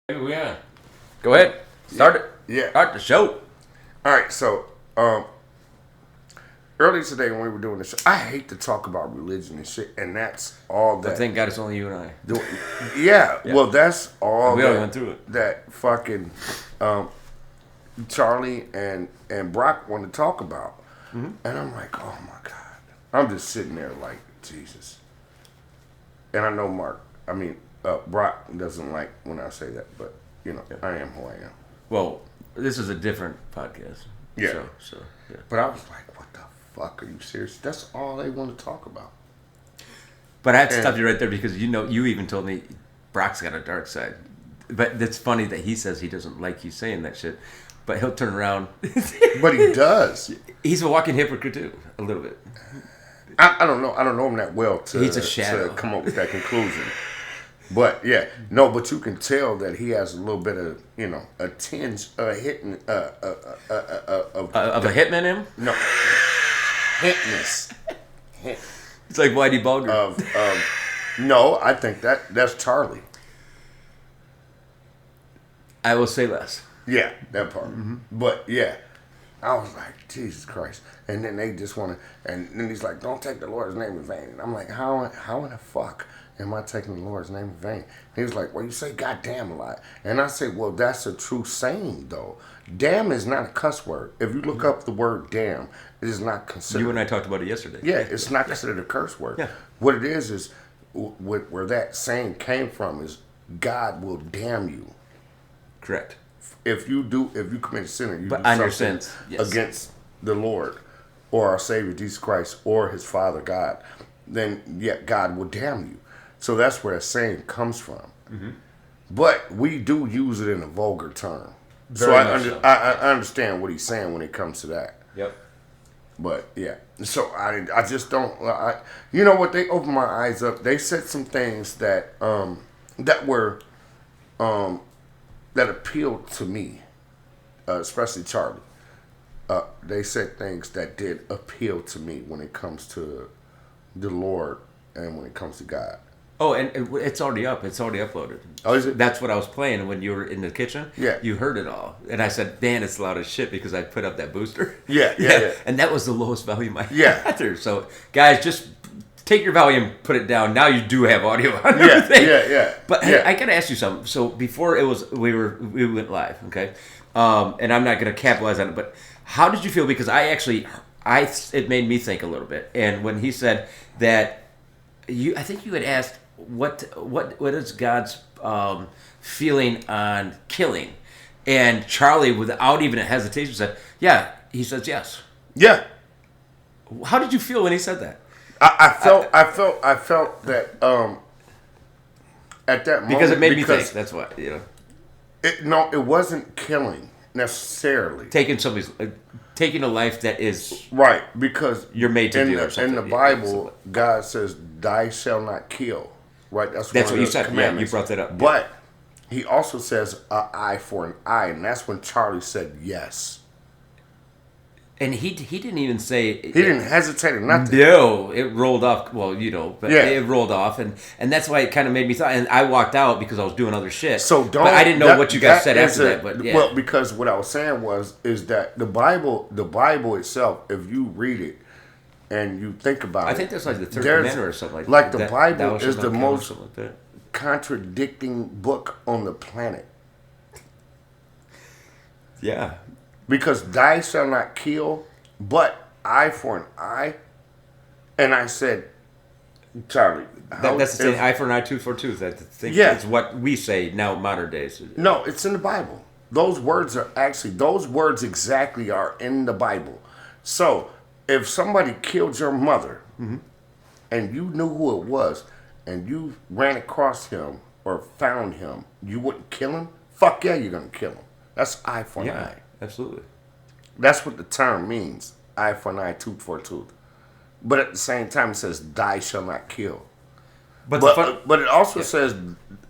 Yeah. Go ahead. Start it. Yeah. Start the show. All right. So, earlier today when we were doing the show, I hate to talk about religion and shit, and that's all that. But thank God it's only you and I. Yeah. Well, that's all. We already went through it. That fucking Charlie and Brock want to talk about, and I'm like, oh my god. I'm just sitting there like Jesus. And I know Brock doesn't like when I say that, but I am who I am. Well, this is a different podcast. Yeah. So yeah. But I was like, what the fuck? Are you serious? That's all they want to talk about. But I had to stop you right there because you even told me Brock's got a dark side. But it's funny that he says he doesn't like you saying that shit. But he'll turn around. But he does. He's a walking hypocrite too, a little bit. I don't know. I don't know him that well He's a shadow. to come up with that conclusion. But yeah, no. But you can tell that he has a little bit of a tinge, of a hitman in him. No, hitness. It's like Whitey Bulger. No, I think that's Charlie. I will say less. Yeah, that part. Mm-hmm. But yeah, I was like, Jesus Christ. And then they just want to, and then he's like, don't take the Lord's name in vain. And I'm like, how in the fuck am I taking the Lord's name in vain? And he was like, well, you say goddamn a lot. And I say, well, that's a true saying, though. Damn is not a cuss word. If you look up the word damn, it is not considered. You and I talked about it yesterday. Yeah, it's not considered a curse word. Yeah. What it is where that saying came from is God will damn you. Correct. If you commit a sin, you but do something against the Lord or our Savior Jesus Christ or His Father God, then God will damn you. So that's where that saying comes from. Mm-hmm. But we do use it in a vulgar term. I understand what he's saying when it comes to that. Yep. But yeah, so I just don't. You know what? They opened my eyes up. They said some things that were that appealed to me, especially Charlie. They said things that did appeal to me when it comes to the Lord and when it comes to God. Oh, and it's already up. It's already uploaded. Oh, is it? That's what I was playing when you were in the kitchen. Yeah. You heard it all. And I said, man, it's loud as shit because I put up that booster. Yeah. And that was the lowest volume I had there. So, guys, just take your volume, put it down. Now you do have audio on everything. Yeah. But hey, I got to ask you something. So, before we went live, okay? And I'm not going to capitalize on it, but how did you feel? Because it made me think a little bit. And when he said that, I think you had asked, what is God's feeling on killing? And Charlie, without even a hesitation, said, "Yeah." He says, "Yes." Yeah. How did you feel when he said that? I felt that at that moment because it made me think. That's why it wasn't killing necessarily. Taking a life that is right because you're made to do. In the Bible, God says, "Thou shalt not kill." Right, that's what you said. Yeah, you brought that up. But he also says an eye for an eye, and that's when Charlie said yes. And he didn't even say he didn't hesitate or nothing. No, it rolled off. Well, but it rolled off, and that's why it kind of made me thought. And I walked out because I was doing other shit. But I didn't know what you guys said after that. But yeah. Well, because what I was saying is that the Bible itself, if you read it. And you think about it. I think that's like the third commandment or something like that. Like the Bible is the most contradicting book on the planet. Yeah. Because thou shalt not kill, but eye for an eye. And I said, Charlie. That's the same, eye for an eye, tooth for a tooth. I think it's what we say now modern days. No, it's in the Bible. Those words exactly are in the Bible. So, if somebody killed your mother and you knew who it was and you ran across him or found him, you wouldn't kill him? Fuck yeah, you're going to kill him. That's eye for an eye. Absolutely. That's what the term means. Eye for an eye, tooth for a tooth. But at the same time, it says, thou shalt not kill. But it also says,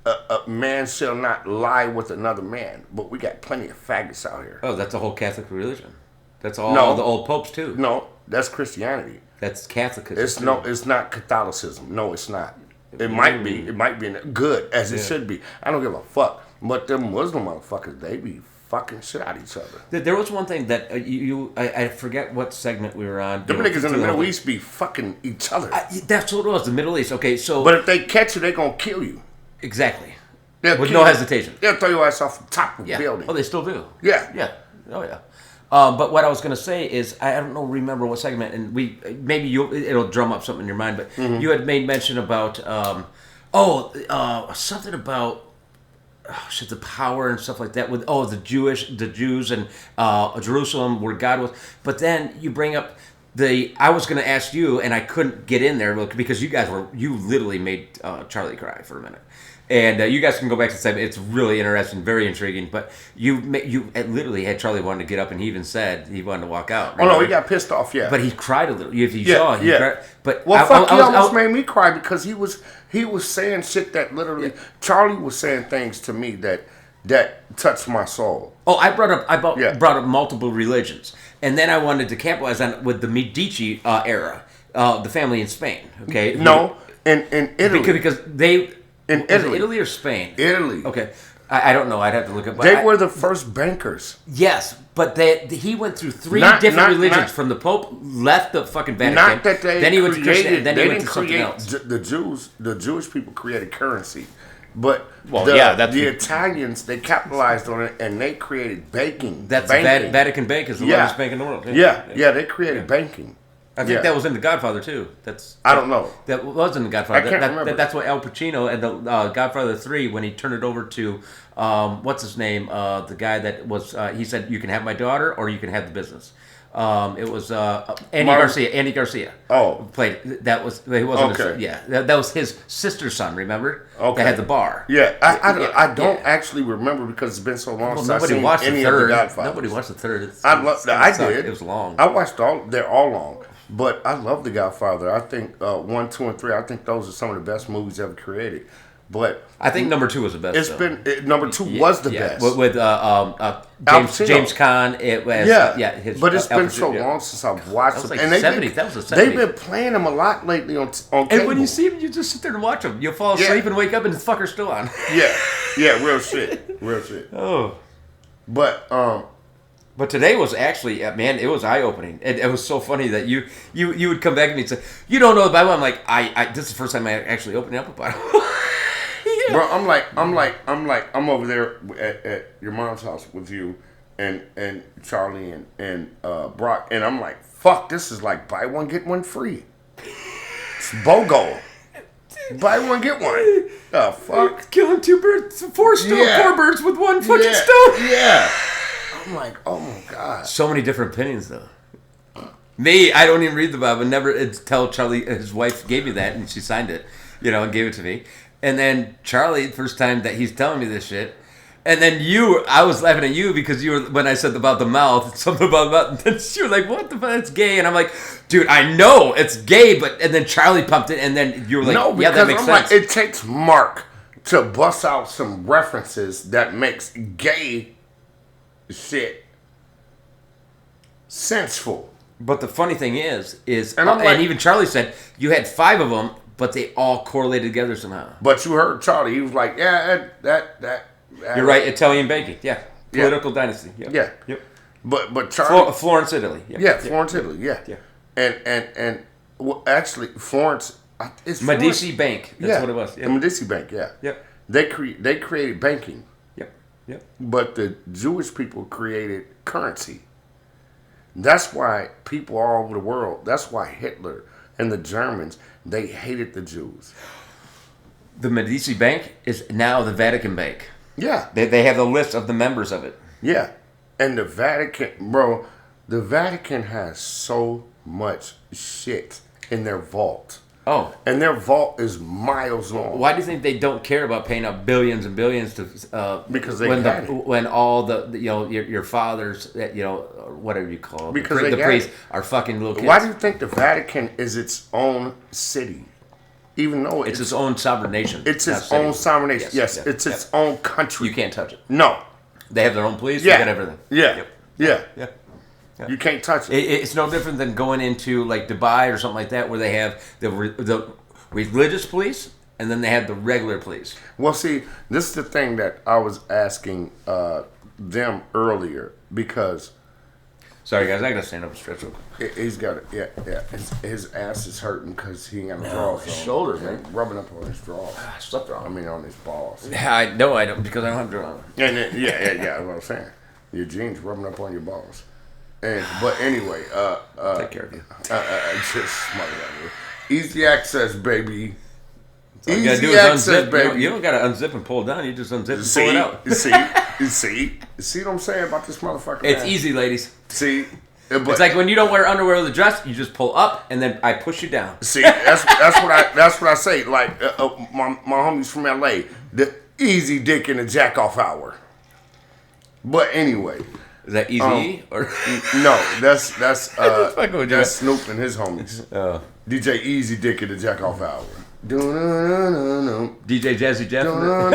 a man shall not lie with another man. But we got plenty of faggots out here. Oh, that's the whole Catholic religion. That's all the old popes too. No, that's Christianity. That's Catholicism. It's not Catholicism. No, it's not. It might be. It might be good as it should be. I don't give a fuck. But them Muslim motherfuckers, they be fucking shit out of each other. There was one thing that I forget what segment we were on. Them niggas in the Middle East be fucking each other. That's what it was, the Middle East. Okay, so... But if they catch you, they gonna kill you. Exactly. With no hesitation. They'll throw your ass off the top of the building. Oh, they still do. Yeah. Yeah. Oh, yeah. But what I was going to say is, I don't know, remember what segment, and maybe it'll drum up something in your mind, but you had made mention about, something about, the power and stuff like that with, the Jews and Jerusalem where God was. But then you bring up I was going to ask you, and I couldn't get in there because you literally made Charlie cry for a minute. And you guys can go back to the segment. It's really interesting, very intriguing. But you literally had Charlie wanting to get up, and he even said he wanted to walk out. Remember? Oh, no, he got pissed off, yeah. But he cried a little. If you saw, he cried. But he almost made me cry because he was saying shit that literally... Yeah. Charlie was saying things to me that touched my soul. Oh, I brought up multiple religions. And then I wanted to capitalize on with the Medici era, the family in Spain, okay? No, in Italy. Because they... In Italy. Italy or Spain? Italy. Okay. I don't know. I'd have to look up. They were the first bankers. Yes, but he went through three different religions. From the Pope left the fucking Vatican. Not that then he went to Christianity. Then he went to something else. The Jewish people created currency. But the Italians, they capitalized on it and they created banking. That's banking. Vatican Bank is the largest bank in the world. Yeah, they created banking. I think that was in The Godfather too. I don't know. That was in The Godfather. I can't remember. That's what Al Pacino and the Godfather 3, when he turned it over to what's his name, the guy that was he said, you can have my daughter or you can have the business. It was Andy Garcia. Oh, played that was he wasn't that was his sister's son. Remember? Okay, that had the bar. Yeah, I don't actually remember because it's been so long since I've seen any of the Godfathers. Nobody watched the third. I did. It was long. I watched they're all long. But I love The Godfather. I think 1, 2, and 3. I think those are some of the best movies ever created. But I think number 2 was the best. Number 2 was the best with James Caan. It was but it's been so long since I've watched them. Like and that was the 70s. They've been playing them a lot lately on cable. And when you see them, you just sit there and watch them. You'll fall asleep and wake up and the fucker's still on. Real shit. Oh, But today was actually, man, it was eye-opening. It was so funny that you would come back to me and say, you don't know the Bible? I'm like, this is the first time I actually opened up a Bible. Bro, I'm over there at your mom's house with you and Charlie and Brock, and I'm like, fuck, this is like buy one, get one free. It's BOGO. Buy one, get one. The fuck? Killing four birds with one fucking stone. Yeah. I'm like, oh my God. So many different opinions, though. Me, I don't even read the Bible. Never tell Charlie, his wife gave me that, and she signed it, and gave it to me. And then Charlie, first time that he's telling me this shit, and then I was laughing at you because you were, when I said about the mouth, something about the mouth, and you were like, what the fuck, it's gay. And I'm like, dude, I know it's gay, and then Charlie pumped it, and then you were like, no, yeah, that makes sense. Like, it takes Mark to bust out some references that makes gay shit senseful. But the funny thing is and even Charlie said you had 5 of them, but they all correlated together somehow. But you heard Charlie; he was like, "Yeah, that." You're right, Italian banking, political dynasty, yep. But Charlie, Florence, Italy, Florence, Italy, and actually Florence, it's Medici Bank. That's what it was. The Medici Bank, Yep. They created banking. Yep. But the Jewish people created currency. That's why people all over the world, that's why Hitler and the Germans, they hated the Jews. The Medici Bank is now the Vatican Bank. Yeah. They have the list of the members of it. Yeah. And the Vatican has so much shit in their vault. Oh. And their vault is miles long. Why do you think they don't care about paying out billions and billions to because they when all the your fathers, whatever you call them, because the priests are fucking little kids? Why do you think the Vatican is its own city? Even though it's its own sovereign nation. It's its own sovereign nation. Yes, it's its own country. You can't touch it. No. They have their own police. They got everything. Yeah. Yep. Yeah. You can't touch it. It's no different than going into like Dubai or something like that, where they have the religious police and then they had the regular please. Well, see, this is the thing that I was asking them earlier because. Sorry, guys, I gotta stand up and stretch real quick. He's got it. Yeah. His ass is hurting because he ain't got no drawers on. His shoulders, man. Rubbing up on his drawers. I slept wrong. I mean, on his balls. Yeah, I know I don't because I don't have drawers. Yeah. That's what I'm saying. Your jeans rubbing up on your balls. But anyway, take care of you. Just smother that. Easy access, baby. All you gotta do is unzip, baby. You don't gotta unzip and pull it down. You just unzip and pull it out. See what I'm saying about this motherfucker? It's easy, ladies. See, it's like when you don't wear underwear with a dress, you just pull up and then I push you down. See, that's what I say. Like my homies from LA, the easy dick in the jack off hour. But anyway, is that easy or no? That's Snoop and his homies. Oh. DJ Easy Dick in the jack off hour. DJ Jazzy Jeff? No,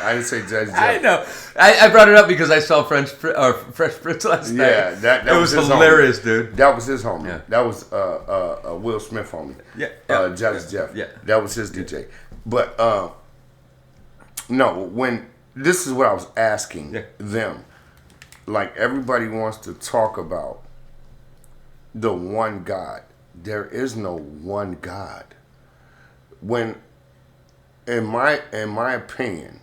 I didn't say Jazzy Jeff. I know. I brought it up because I saw Fresh Prince last night. Yeah, that was hilarious, dude. That was his homie. Yeah. That was Will Smith homie. Yeah. Jazzy Jeff. Yeah. That was his DJ. But no, when this is what I was asking them. Like everybody wants to talk about the one God. There is no one God. When, in my opinion,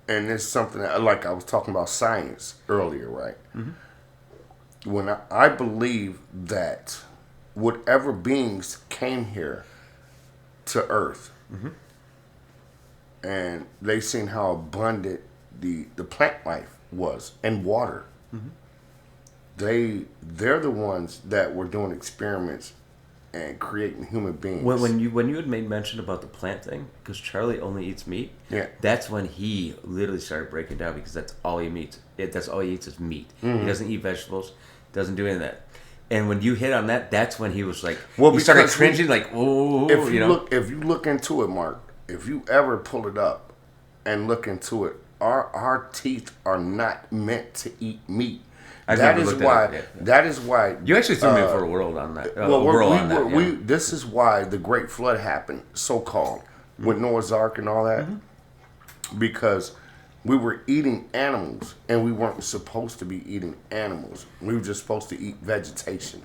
and it's something that, like I was talking about science earlier, right? Mm-hmm. When I believe that whatever beings came here to Earth, mm-hmm. and they seen how abundant the plant life was and water. Mm-hmm. They're the ones that were doing experiments and creating human beings. When you had made mention about the plant thing, because Charlie only eats meat, that's when he literally started breaking down because that's all he eats. That's all he eats is meat. Mm-hmm. He doesn't eat vegetables, doesn't do any of that. And when you hit on that, that's when he was like, he started cringing, like, oh, if you look into it, Mark, if you ever pull it up and look into it, our teeth are not meant to eat meat. That is why you actually threw me for a world on that. This is why the Great Flood happened, so called, with Noah's Ark and all that, because we were eating animals and we weren't supposed to be eating animals. We were just supposed to eat vegetation.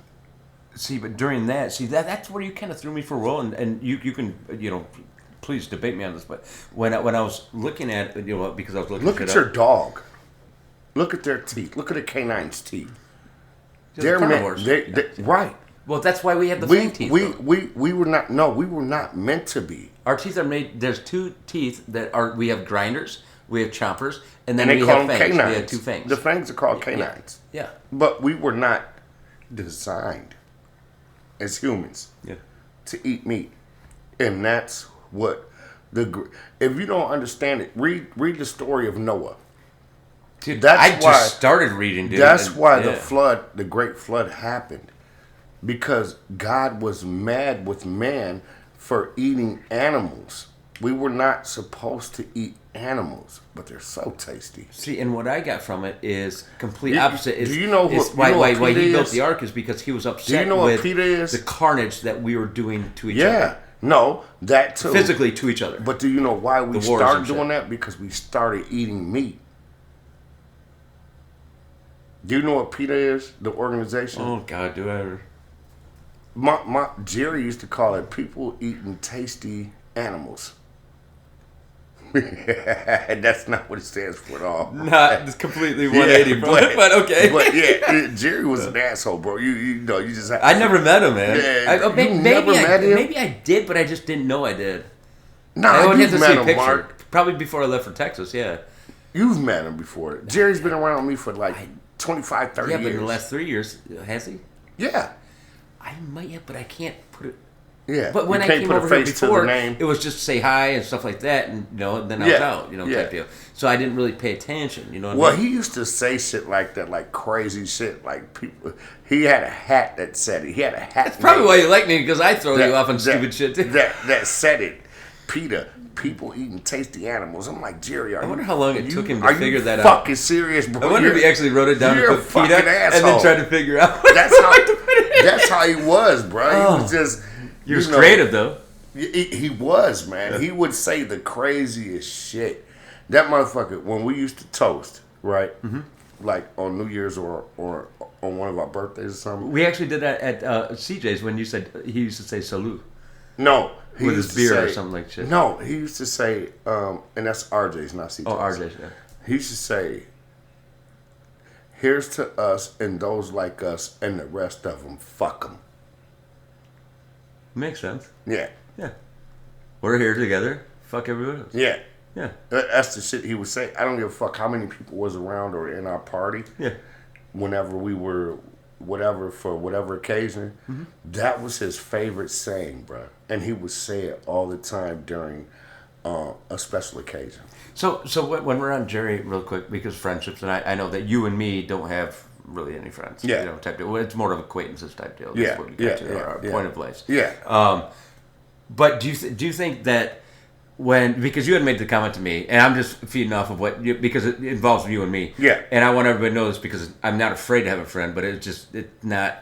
See, but during that, that's where you kind of threw me for a whirl, and you can please debate me on this. But when I was looking at because I was looking. Look at your dog. Look at their teeth. Look at a canine's teeth. They're carnivores. Right. Well, that's why we have the fang teeth. We were not. No, we were not meant to be. Our teeth are made. There's two teeth that are. We have grinders. We have chompers, and then we have call them fangs. canines. We have two fangs. The fangs are called canines. Yeah. But we were not designed as humans to eat meat, and that's what if you don't understand it, read the story of Noah. Dude, I just started reading, dude. That's why the Great Flood happened. Because God was mad with man for eating animals. We were not supposed to eat animals, but they're so tasty. See, and what I got from it is complete opposite. Do you know why he built the ark is because he was upset with the carnage that we were doing to each other. Yeah. No, that too. Physically to each other. But do you know why we started doing that? Because we started eating meat. Do you know what PETA is? The organization? Oh, God, do I ever? My Jerry used to call it people eating tasty animals. That's not what it stands for at all. Not completely 180 from it, but okay. But yeah, Jerry was an asshole, bro. You just. I never met him, man. Maybe maybe I did, but I just didn't know I did. No, I would you've have to see a met him, picture. Mark. Probably before I left for Texas. Yeah. You've met him before. Jerry's been around me for like 25, 30 years. Yeah, but in the last 3 years, has he? Yeah. I might have, but I can't put it. Yeah. But when I came over here before, it was just say hi and stuff like that, and then I was out, type deal. So I didn't really pay attention, you know what I mean? He used to say shit like that, like crazy shit, like people. He had a hat that said it. He had a hat. That's probably why you like me, because I throw you off on stupid shit too. That said it. PETA. People eating tasty animals. I'm like, Jerry, I wonder how long it took him to figure that out. Fucking serious, bro? I wonder if he actually wrote it down and put PETA and then tried to figure out. That's how he was, bro. He was just. He was creative, though. He was, man. Yeah. He would say the craziest shit. That motherfucker, when we used to toast, right? Mm-hmm. Like on New Year's or on one of our birthdays or something. We actually did that at CJ's when you said he used to say salute. No. He with used his beer to say, or something like shit. No, he used to say, and that's RJ's, not CJ's. Oh, RJ's, yeah. He used to say, here's to us and those like us and the rest of them, fuck them. Makes sense. Yeah. Yeah. We're here together. Fuck everyone else. Yeah. Yeah. That's the shit he would say. I don't give a fuck how many people was around or in our party. Yeah. Whenever we were, whatever, for whatever occasion. Mm-hmm. That was his favorite saying, bro. And he would say it all the time during a special occasion. So when we're on Jerry, real quick, because friendships, and I know that you and me don't have really any friends. Yeah. You know, type deal. Well, it's more of acquaintances type deal. Yeah. That's what we get to our point of place. Yeah. But do you think that because you had made the comment to me, and I'm just feeding off of because it involves you and me. Yeah. And I want everybody to know this because I'm not afraid to have a friend, but it's not.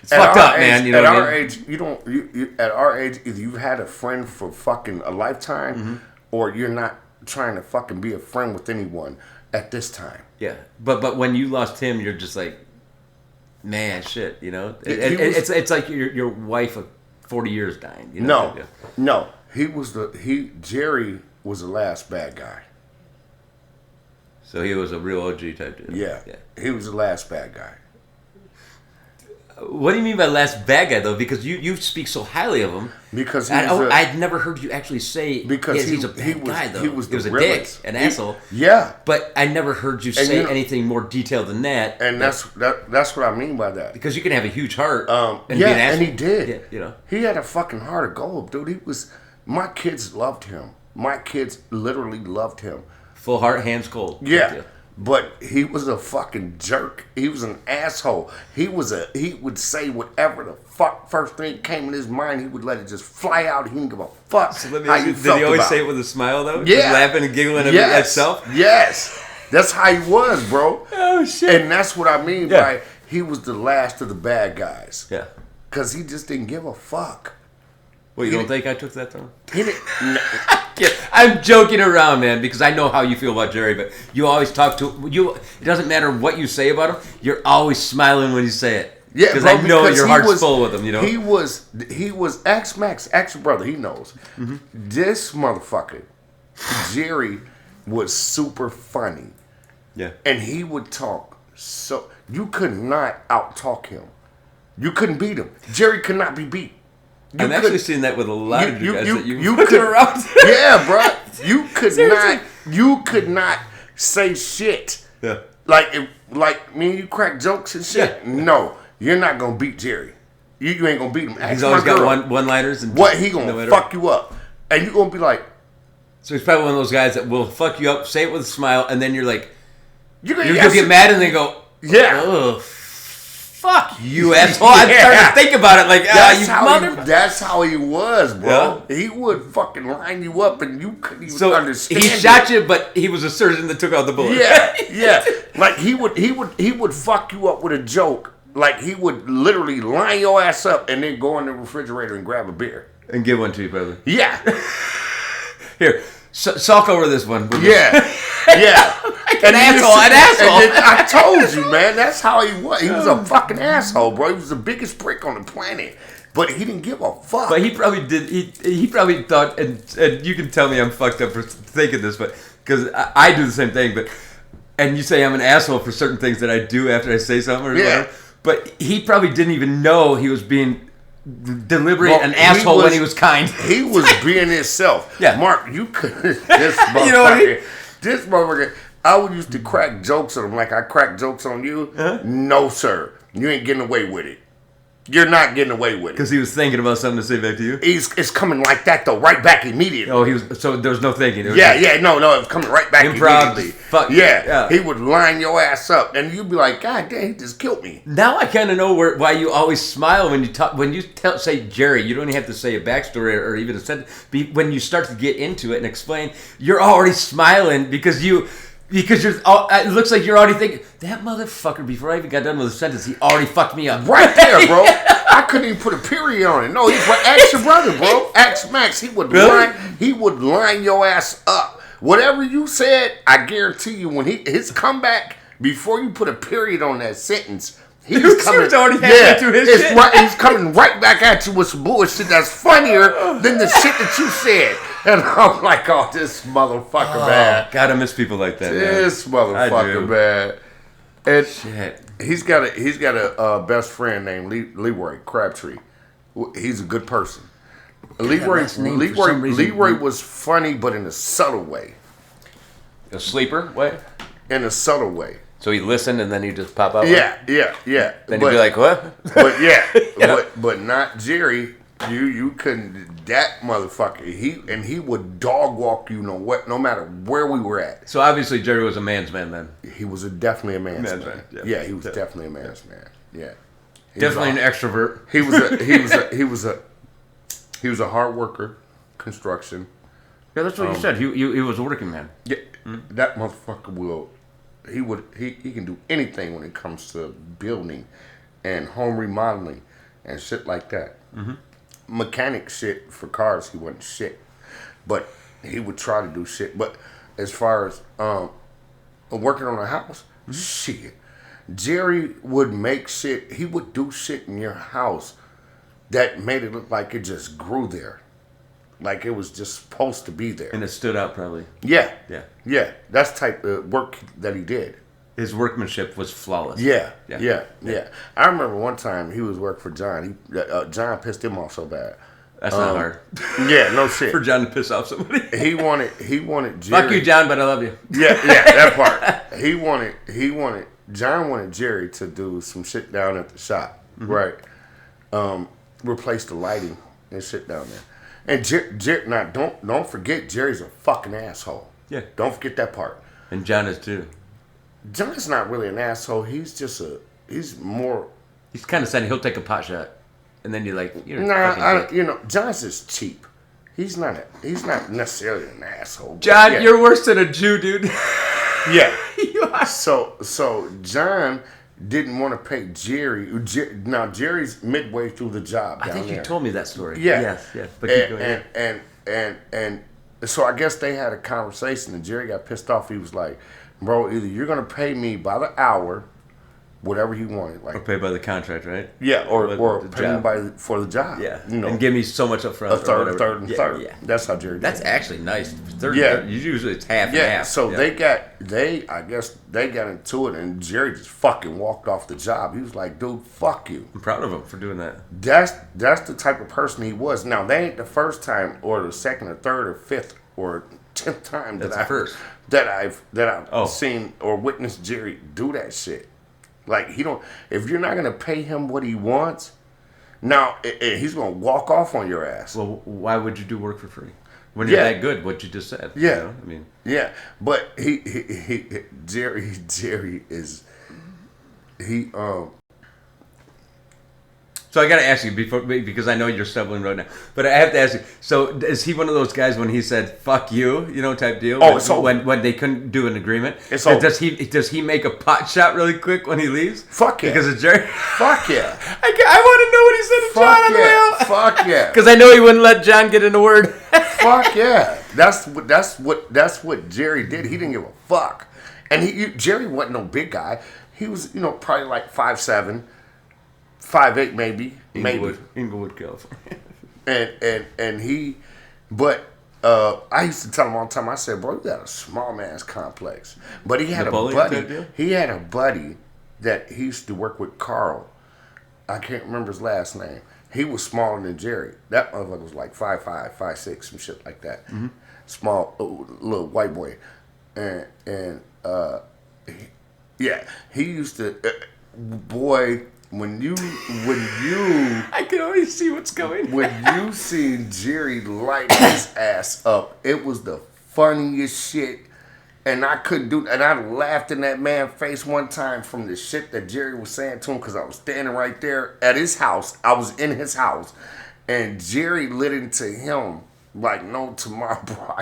It's at fucked up, age, man. You know at what our I mean? age, you don't. You at our age, either you've had a friend for fucking a lifetime, mm-hmm. or you're not trying to fucking be a friend with anyone at this time. Yeah, but when you lost him, you're just like, man, shit. You know, it's like your wife of 40 years dying. You know? No. Jerry was the last bad guy. So he was a real OG type dude. Yeah. He was the last bad guy. What do you mean by last bad guy, though? Because you speak so highly of him. Because I'd never heard you actually say he's a bad guy, though. He was a dick, an asshole. Yeah. But I never heard you say anything more detailed than that. And that's what I mean by that. Because you can have a huge heart and be an asshole. And he did. Yeah, you know. He had a fucking heart of gold, dude. My kids loved him. My kids literally loved him. Full heart, hands cold. Yeah. But he was a fucking jerk. He was an asshole. He would say whatever the fuck first thing came in his mind. He would let it just fly out. He didn't give a fuck. So let me ask you, did he always say it with a smile though? Yeah. Just laughing and giggling at himself? Yes. That's how he was, bro. Oh shit. And that's what I mean by he was the last of the bad guys. Yeah. Cause he just didn't give a fuck. Well, you don't think I took that tone? He didn't. Yeah, I'm joking around, man, because I know how you feel about Jerry, but you always talk to you. It doesn't matter what you say about him. You're always smiling when you say it. Yeah, because I know your heart's full with him. You know, he was X Max, X brother. He knows. Mm-hmm. This motherfucker, Jerry, was super funny. Yeah, and he would talk so you could not out talk him. You couldn't beat him. Jerry could not be beat. I'm actually seeing that with a lot of you guys that you could around. Yeah, bro. You could not. You could not say shit. Yeah. Like me and you crack jokes and shit. Yeah. No, you're not gonna beat Jerry. You ain't gonna beat him. He's always got one-liners and what he gonna fuck you up, and you gonna be like. So he's probably one of those guys that will fuck you up, say it with a smile, and then you're like, you're gonna get mad, and then go, yeah. Ugh. Fuck you, asshole. I'm starting to think about it like, that's how he was, bro. Yeah. He would fucking line you up and you couldn't even understand. He shot you, but he was a surgeon that took out the bullet. Yeah. Like he would fuck you up with a joke. Like he would literally line your ass up and then go in the refrigerator and grab a beer. And give one to you, brother. Yeah. Here, sulk over this one. Yeah. An asshole. I told you, man. That's how he was. He was a fucking asshole, bro. He was the biggest prick on the planet. But he didn't give a fuck. But he probably did. He probably thought, and you can tell me I'm fucked up for thinking this, but because I do the same thing. And you say I'm an asshole for certain things that I do after I say something or whatever. But he probably didn't even know he was being deliberate an asshole when he was kind. He was being himself. Yeah, Mark, you could. This motherfucker. You know what I mean? This motherfucker. I would used to crack jokes on him like I crack jokes on you. Uh-huh. No, sir. You ain't getting away with it. You're not getting away with it. Because he was thinking about something to say back to you? It's coming like that, though, right back immediately. Oh, so there was no thinking. No, it was coming right back immediately. Fuck. Yeah, he would line your ass up, and you'd be like, God damn, he just killed me. Now I kind of know why you always smile when you talk. When you say Jerry, you don't even have to say a backstory or even a sentence. When you start to get into it and explain, you're already smiling because Because it looks like you're already thinking, that motherfucker, before I even got done with the sentence, he already fucked me up. Right there, bro. I couldn't even put a period on it. No, he's like, ask your brother, bro. Ask Max. He would line your ass up. Whatever you said, I guarantee you, when his comeback, before you put a period on that sentence, he's already halfway through his shit. Right, he's coming right back at you with some bullshit that's funnier than the shit that you said. And I'm like, oh, this motherfucker, man. Gotta miss people like that, This motherfucker, man. And shit. He's got a best friend named Leroy Crabtree. He's a good person. Leroy was funny, but in a subtle way. A sleeper way? In a subtle way. So he listened and then he just pop out? Yeah. Then he'd be like, what? But but not Jerry. You couldn't, that motherfucker. He would dog walk you no matter where we were at. So obviously Jerry was a man's man then. He was definitely a man's man. Yeah, he was definitely a man's man. Yeah. Definitely an extrovert. He was a hard worker, construction. Yeah, that's what you said. He was a working man. Yeah, that motherfucker he can do anything when it comes to building and home remodeling and shit like that. Mm-hmm. Mechanic shit for cars, he wasn't shit, but he would try to do shit. But as far as working on a house, shit, Jerry would make shit. He would do shit in your house that made it look like it just grew there, like it was just supposed to be there, and it stood out probably. Yeah. That's the type of work that he did. His workmanship was flawless. Yeah. I remember one time he was working for John. John pissed him off so bad. That's not hard. Yeah, no shit. For John to piss off somebody. He wanted Jerry. Fuck you, John, but I love you. Yeah, that part. John wanted Jerry to do some shit down at the shop, right? Replace the lighting and shit down there. And now don't forget, Jerry's a fucking asshole. Yeah. Don't forget that part. And John is too. John's not really an asshole. He's just he's kind of saying he'll take a pot shot, and then you're like, John's just cheap. He's not necessarily an asshole. John, you're worse than a Jew, dude. Yeah. You are. So John didn't want to pay Jerry. Now Jerry's midway through the job. I think you told me that story. Yeah. Yes. But keep going. And so I guess they had a conversation, and Jerry got pissed off. He was like, bro, either you're going to pay me by the hour, whatever he wanted. Like, or pay by the contract, right? Yeah, or pay me for the job. Yeah. And give me so much up front. A third. Yeah. That's how Jerry did. That's actually nice. Third, usually it's half and half. So I guess they got into it, and Jerry just fucking walked off the job. He was like, dude, fuck you. I'm proud of him for doing that. That's the type of person he was. Now, they ain't the first time or the second or third or fifth or 10th time that I've seen or witnessed Jerry do that shit. Like, if you're not gonna pay him what he wants, now he's gonna walk off on your ass. Well, why would you do work for free when you're that good? What you just said. Yeah, I mean, but Jerry is So I got to ask you because I know you're stumbling right now, but I have to ask you. So is he one of those guys when he said "fuck you," type deal? Oh, when they couldn't do an agreement. Does he make a pot shot really quick when he leaves? Fuck yeah. Because of Jerry. Fuck yeah. I want to know what he said to John on the way out. Fuck yeah. Because I know he wouldn't let John get in a word. Fuck yeah. That's what Jerry did. He didn't give a fuck, and Jerry wasn't no big guy. He was probably like 5'7". 5'8", maybe. Inglewood, California. I used to tell him all the time. I said, "Bro, you got a small man's complex." But he had a buddy. He had a buddy that he used to work with, Carl. I can't remember his last name. He was smaller than Jerry. That motherfucker was like 5'5", 5'6", some shit like that. Mm-hmm. Small little white boy, he used to boy. When you I can already see what's coming. When you seen Jerry light his ass up, it was the funniest shit. And I couldn't do, and I laughed in that man's face one time from the shit that Jerry was saying to him, because I was standing right there at his house. I was in his house, and Jerry lit into him like no tomorrow, bro.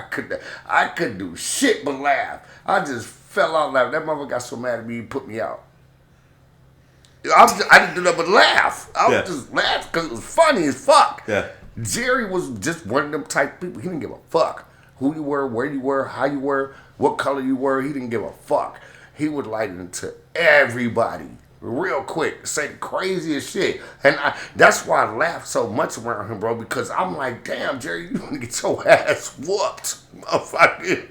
I could do shit but laugh. I just fell out laughing. That mother got so mad at me, he put me out. I didn't do that but laugh. I was just laughing because it was funny as fuck. Yeah. Jerry was just one of them type people. He didn't give a fuck who you were, where you were, how you were, what color you were. He didn't give a fuck. He would light it into everybody real quick, say the craziest shit. And that's why I laugh so much around him, bro, because I'm like, damn, Jerry, you want to get your ass whooped. Motherfucker.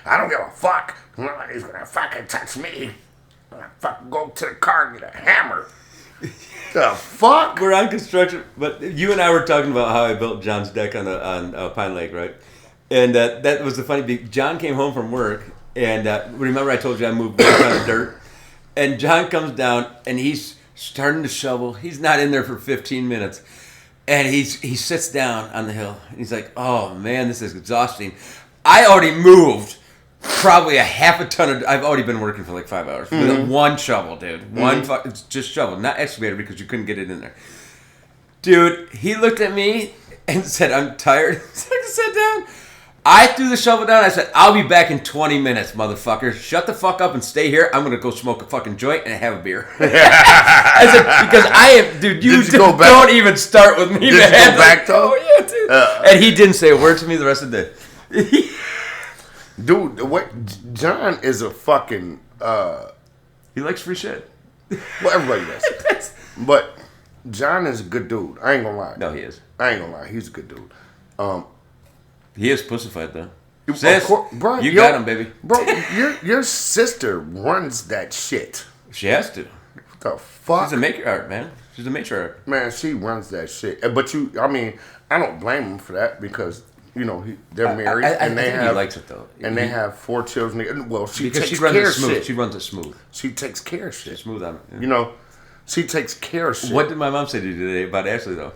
I don't give a fuck. Nobody's going to fucking touch me. I'm going to fucking go to the car and get a hammer. The fuck? We're on construction, but you and I were talking about how I built John's deck on Pine Lake, right? And that was the funny. John came home from work, and remember I told you I moved on the dirt, and John comes down and he's starting to shovel. He's not in there for 15 minutes, and he sits down on the hill. And he's like, "Oh man, this is exhausting. I already moved." Probably a half a ton of... I've already been working for like 5 hours. With one shovel, dude. It's just shovel. Not excavator because you couldn't get it in there. Dude, he looked at me and said, I'm tired. So I sat down. I threw the shovel down. I said, I'll be back in 20 minutes, motherfucker. Shut the fuck up and stay here. I'm going to go smoke a fucking joint and have a beer. I said, because I am... Dude, you don't even start with me, man. Did you go back, though? Oh, yeah, dude. And he didn't say a word to me the rest of the day. Dude, what? John is a fucking... he likes free shit. Well, everybody does. But John is a good dude. I ain't gonna lie. No, he is. I ain't gonna lie. He's a good dude. He is pussified, though. Sis, bro, you got him, baby. Bro, your sister runs that shit. She has to. What the fuck? She's a matriarch, man. She's a matriarch. Man, she runs that shit. But I don't blame him for that because... You know, they're married, and they have. He likes it though, and they have 4 children. Well, she because takes she runs care it of smooth. shit. She runs it smooth. She takes care of shit. She's smooth on it. Yeah. You know, she takes care of shit. What did my mom say to you today about Ashley though?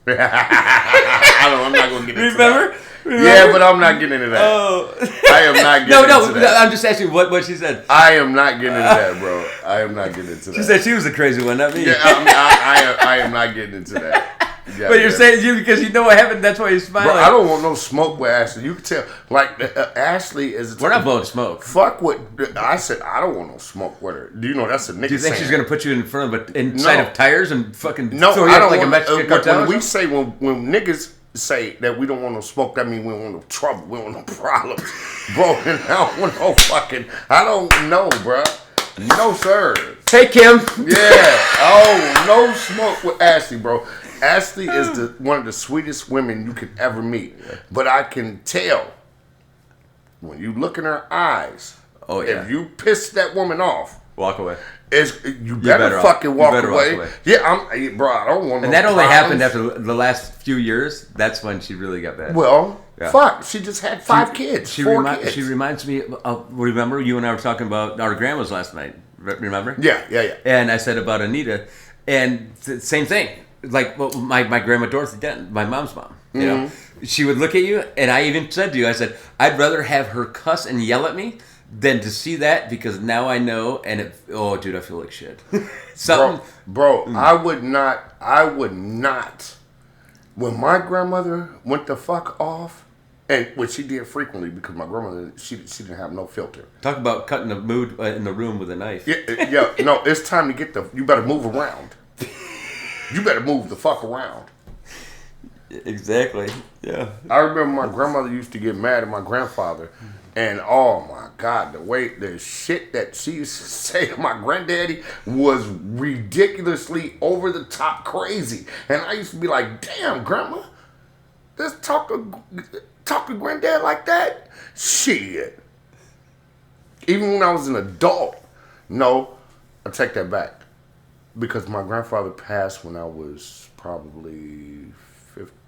I'm not gonna get into Remember? Yeah, but I'm not getting into that. Oh. I am not getting into that. I'm just asking what she said. I am not getting into that, bro. I am not getting into that. She said she was the crazy one, not me. Yeah, I am not getting into that. Yeah, but you're saying you because you know what happened. That's why you're smiling. Bro, I don't want no smoke with Ashley. You can tell, like Ashley is. We're not blowing smoke. Fuck what I said. I don't want no smoke with her. Do you know that's a nigga? Do you think saying. she's gonna put you in front of inside of tires and fucking no? throw you I don't like want, a Mexican cartel? When we say when niggas say that we don't want no smoke, that means we don't want no trouble. We don't want no problems, bro. And I don't want no fucking. I don't know, bro. No sir. Hey Kim. Yeah. Oh, no smoke with Ashley, bro. Ashley is one of the sweetest women you could ever meet. But I can tell when you look in her eyes, if you piss that woman off, walk away. You better fucking walk away. Yeah, bro, I don't want no And that only problems. happened after the last few years. That's when she really got bad. Well, fuck. She just had 5 kids. She 4 kids. She reminds me of, remember you and I were talking about our grandmas last night. Remember? Yeah. And I said about Anita, and same thing. Like my grandma Dorothy Denton, my mom's mom, you know, she would look at you, and I even said to you, I said, I'd rather have her cuss and yell at me than to see that because now I know, and oh, dude, I feel like shit. Bro, I would not. When my grandmother went the fuck off, and what she did frequently because my grandmother, she didn't have no filter. Talk about cutting the mood in the room with a knife. Yeah, no, it's time to you better move around. You better move the fuck around. Exactly. Yeah. I remember my grandmother used to get mad at my grandfather, and oh my God, the shit that she used to say to my granddaddy was ridiculously over the top crazy. And I used to be like, damn, grandma, let's talk to granddad like that? Shit. Even when I was an adult. No, I take that back. Because my grandfather passed when I was probably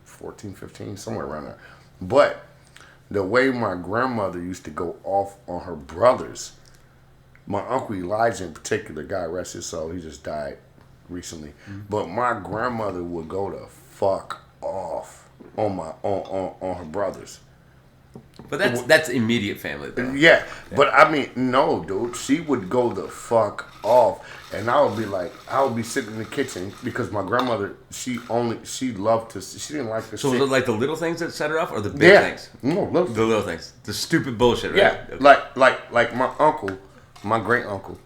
14, 15, somewhere around there. But the way my grandmother used to go off on her brothers, my Uncle Elijah in particular, God rest his soul, he just died recently. But my grandmother would go to fuck off on her brothers. But that's immediate family, though. Yeah, but I mean, no, dude. She would go the fuck off, and I would be sitting in the kitchen because my grandmother, she loved to. She didn't like to. So sit. was it like the little things that set her off, or the big things? No, the little things, the stupid bullshit, right? Yeah, okay. like my uncle, my great uncle,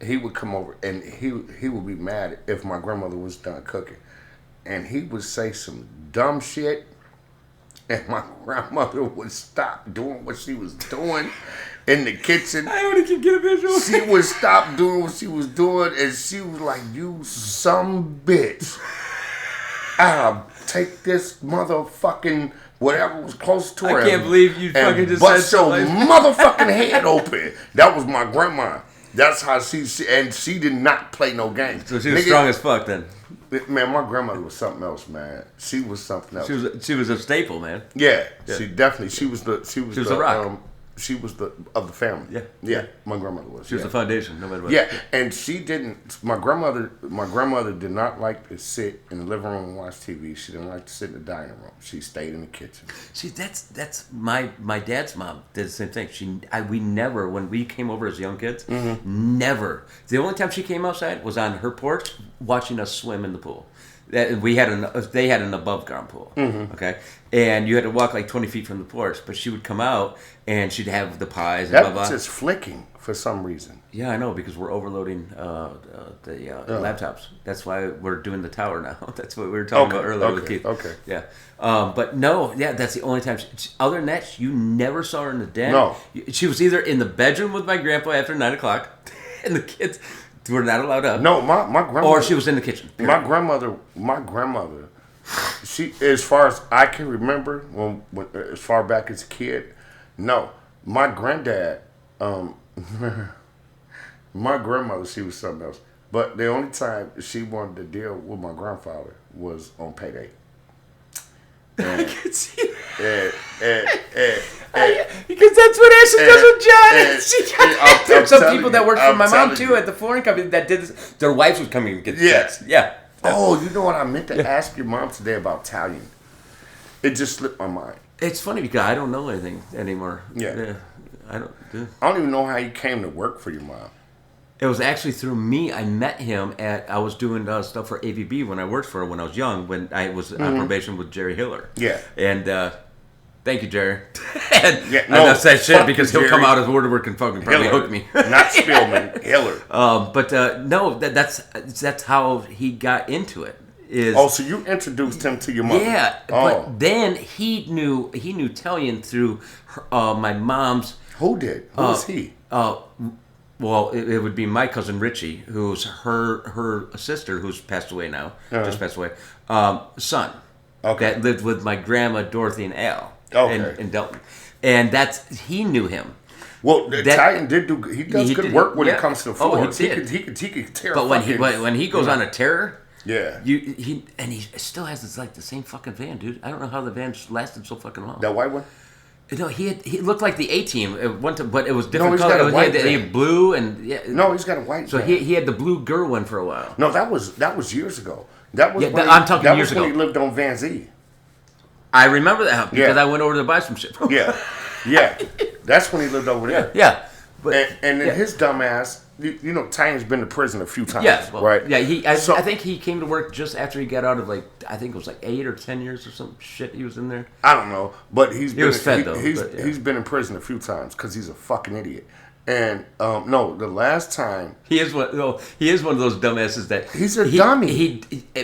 he would come over and he would be mad if my grandmother was done cooking, and he would say some dumb shit. And my grandmother would stop doing what she was doing in the kitchen. I only can get a visual. She would stop doing what she was doing, and she was like, "You some bitch! I'll take this motherfucking whatever was close to her. I can't believe you fucking just said so like motherfucking head open." That was my grandma. That's how she did not play no games. So she was strong as fuck then. Man, my grandmother was something else, man. She was something else. She was a staple, man. Yeah. She definitely. She was the rock. She was of the family. Yeah. My grandmother was. She was the foundation, no matter what. Yeah, and she didn't. My grandmother did not like to sit in the living room and watch TV. She didn't like to sit in the dining room. She stayed in the kitchen. See, that's my dad's mom did the same thing. We never, when we came over as young kids, never. The only time she came outside was on her porch watching us swim in the pool. They had an above ground pool, okay, and you had to walk like 20 feet from the porch. But she would come out and she'd have the pies and blah blah. That was just flicking for some reason. Yeah, I know, because we're overloading the laptops. That's why we're doing the tower now. That's what we were talking about earlier with Keith. Okay. Yeah, but no, yeah, that's the only time. Other than that, you never saw her in the den. No, she was either in the bedroom with my grandpa after 9:00, and the kids were not allowed up. No, my grandmother. Or she was in the kitchen. Period. My grandmother, she, as far as I can remember, when as far back as a kid, no. My granddad, my grandmother, she was something else. But the only time she wanted to deal with my grandfather was on payday. I can see that. And, because that's what Ashley does with John. She got I'm some people that worked for my mom too you. at the flooring company that did this. Their wives would come and get Yes. checks. Yeah. Oh, you know what I meant to ask your mom today about Italian? It just slipped my mind. It's funny because I don't know anything anymore. Yeah. I don't. I don't even know how you came to work for your mom. It was actually through me. I met him I was doing stuff for AVB when I worked for her when I was young, when I was on probation with Jerry Hiller. Yeah. And thank you, Jerry. And yeah, I'm not saying shit because he'll come out as Waterwork and fucking probably Hiller. hook me. Not Spielman, Hiller. But no, that's how he got into it. So you introduced him to your mother? Yeah. But then he knew Italian through my mom's. Who did? Who was he? Well, it would be my cousin Richie, who's her sister, who's passed away now, just passed away, son. Okay. That lived with my grandma Dorothy and Al in Delton, and he knew him. Well, the Italian does good work when it comes to the floors. He did. He could tear. But when he goes on a tear. Yeah. He still has the same fucking van, dude. I don't know how the van lasted so fucking long. That white one? No, he looked like the A-Team at one time, but it was different color. color. He had blue and No, he's got a white. So van. he had the blue girl one for a while. No, that was years ago. That was I'm talking years ago. When he lived on Van Zee. I remember that because I went over to buy some shit. Yeah. That's when he lived over there. Yeah. But, and then his dumb ass, you know, Tyan's been to prison a few times. Yeah, right? Yeah, I think he came to work just after he got out of I think it was 8 or 10 years or some shit he was in there. I don't know, but he's been in prison a few times because he's a fucking idiot. And no, the last time he is one of those dumbasses that he's a dummy.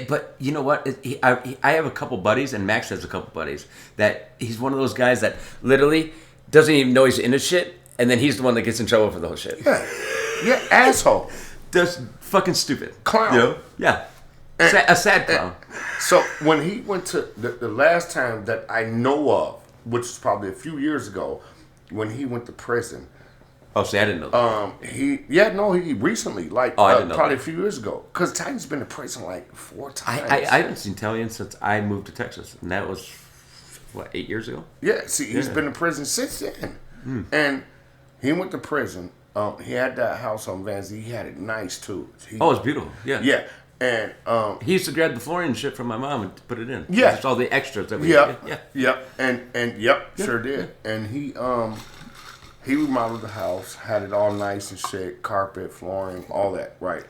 But you know what? I have a couple buddies, and Max has a couple buddies that he's one of those guys that literally doesn't even know he's in his shit, and then he's the one that gets in trouble for the whole shit. Yeah, asshole. Just fucking stupid clown. You know? Yeah, a sad clown. So when he went to the last time that I know of, which was probably a few years ago, when he went to prison. Oh, see, I didn't know that. He recently, I didn't know probably a few years ago. Because Tyan's been to prison 4 times. I haven't seen Tyan since I moved to Texas, and that was, 8 years ago? Yeah, see, he's been in prison since then. And he went to prison. He had that house on Van Zee. He had it nice, too. It's beautiful. Yeah. Yeah. And he used to grab the flooring and shit from my mom and put it in. Yeah. Just all the extras that we Yep. And sure did. And he remodeled the house, had it all nice and shit, carpet, flooring, all that, right?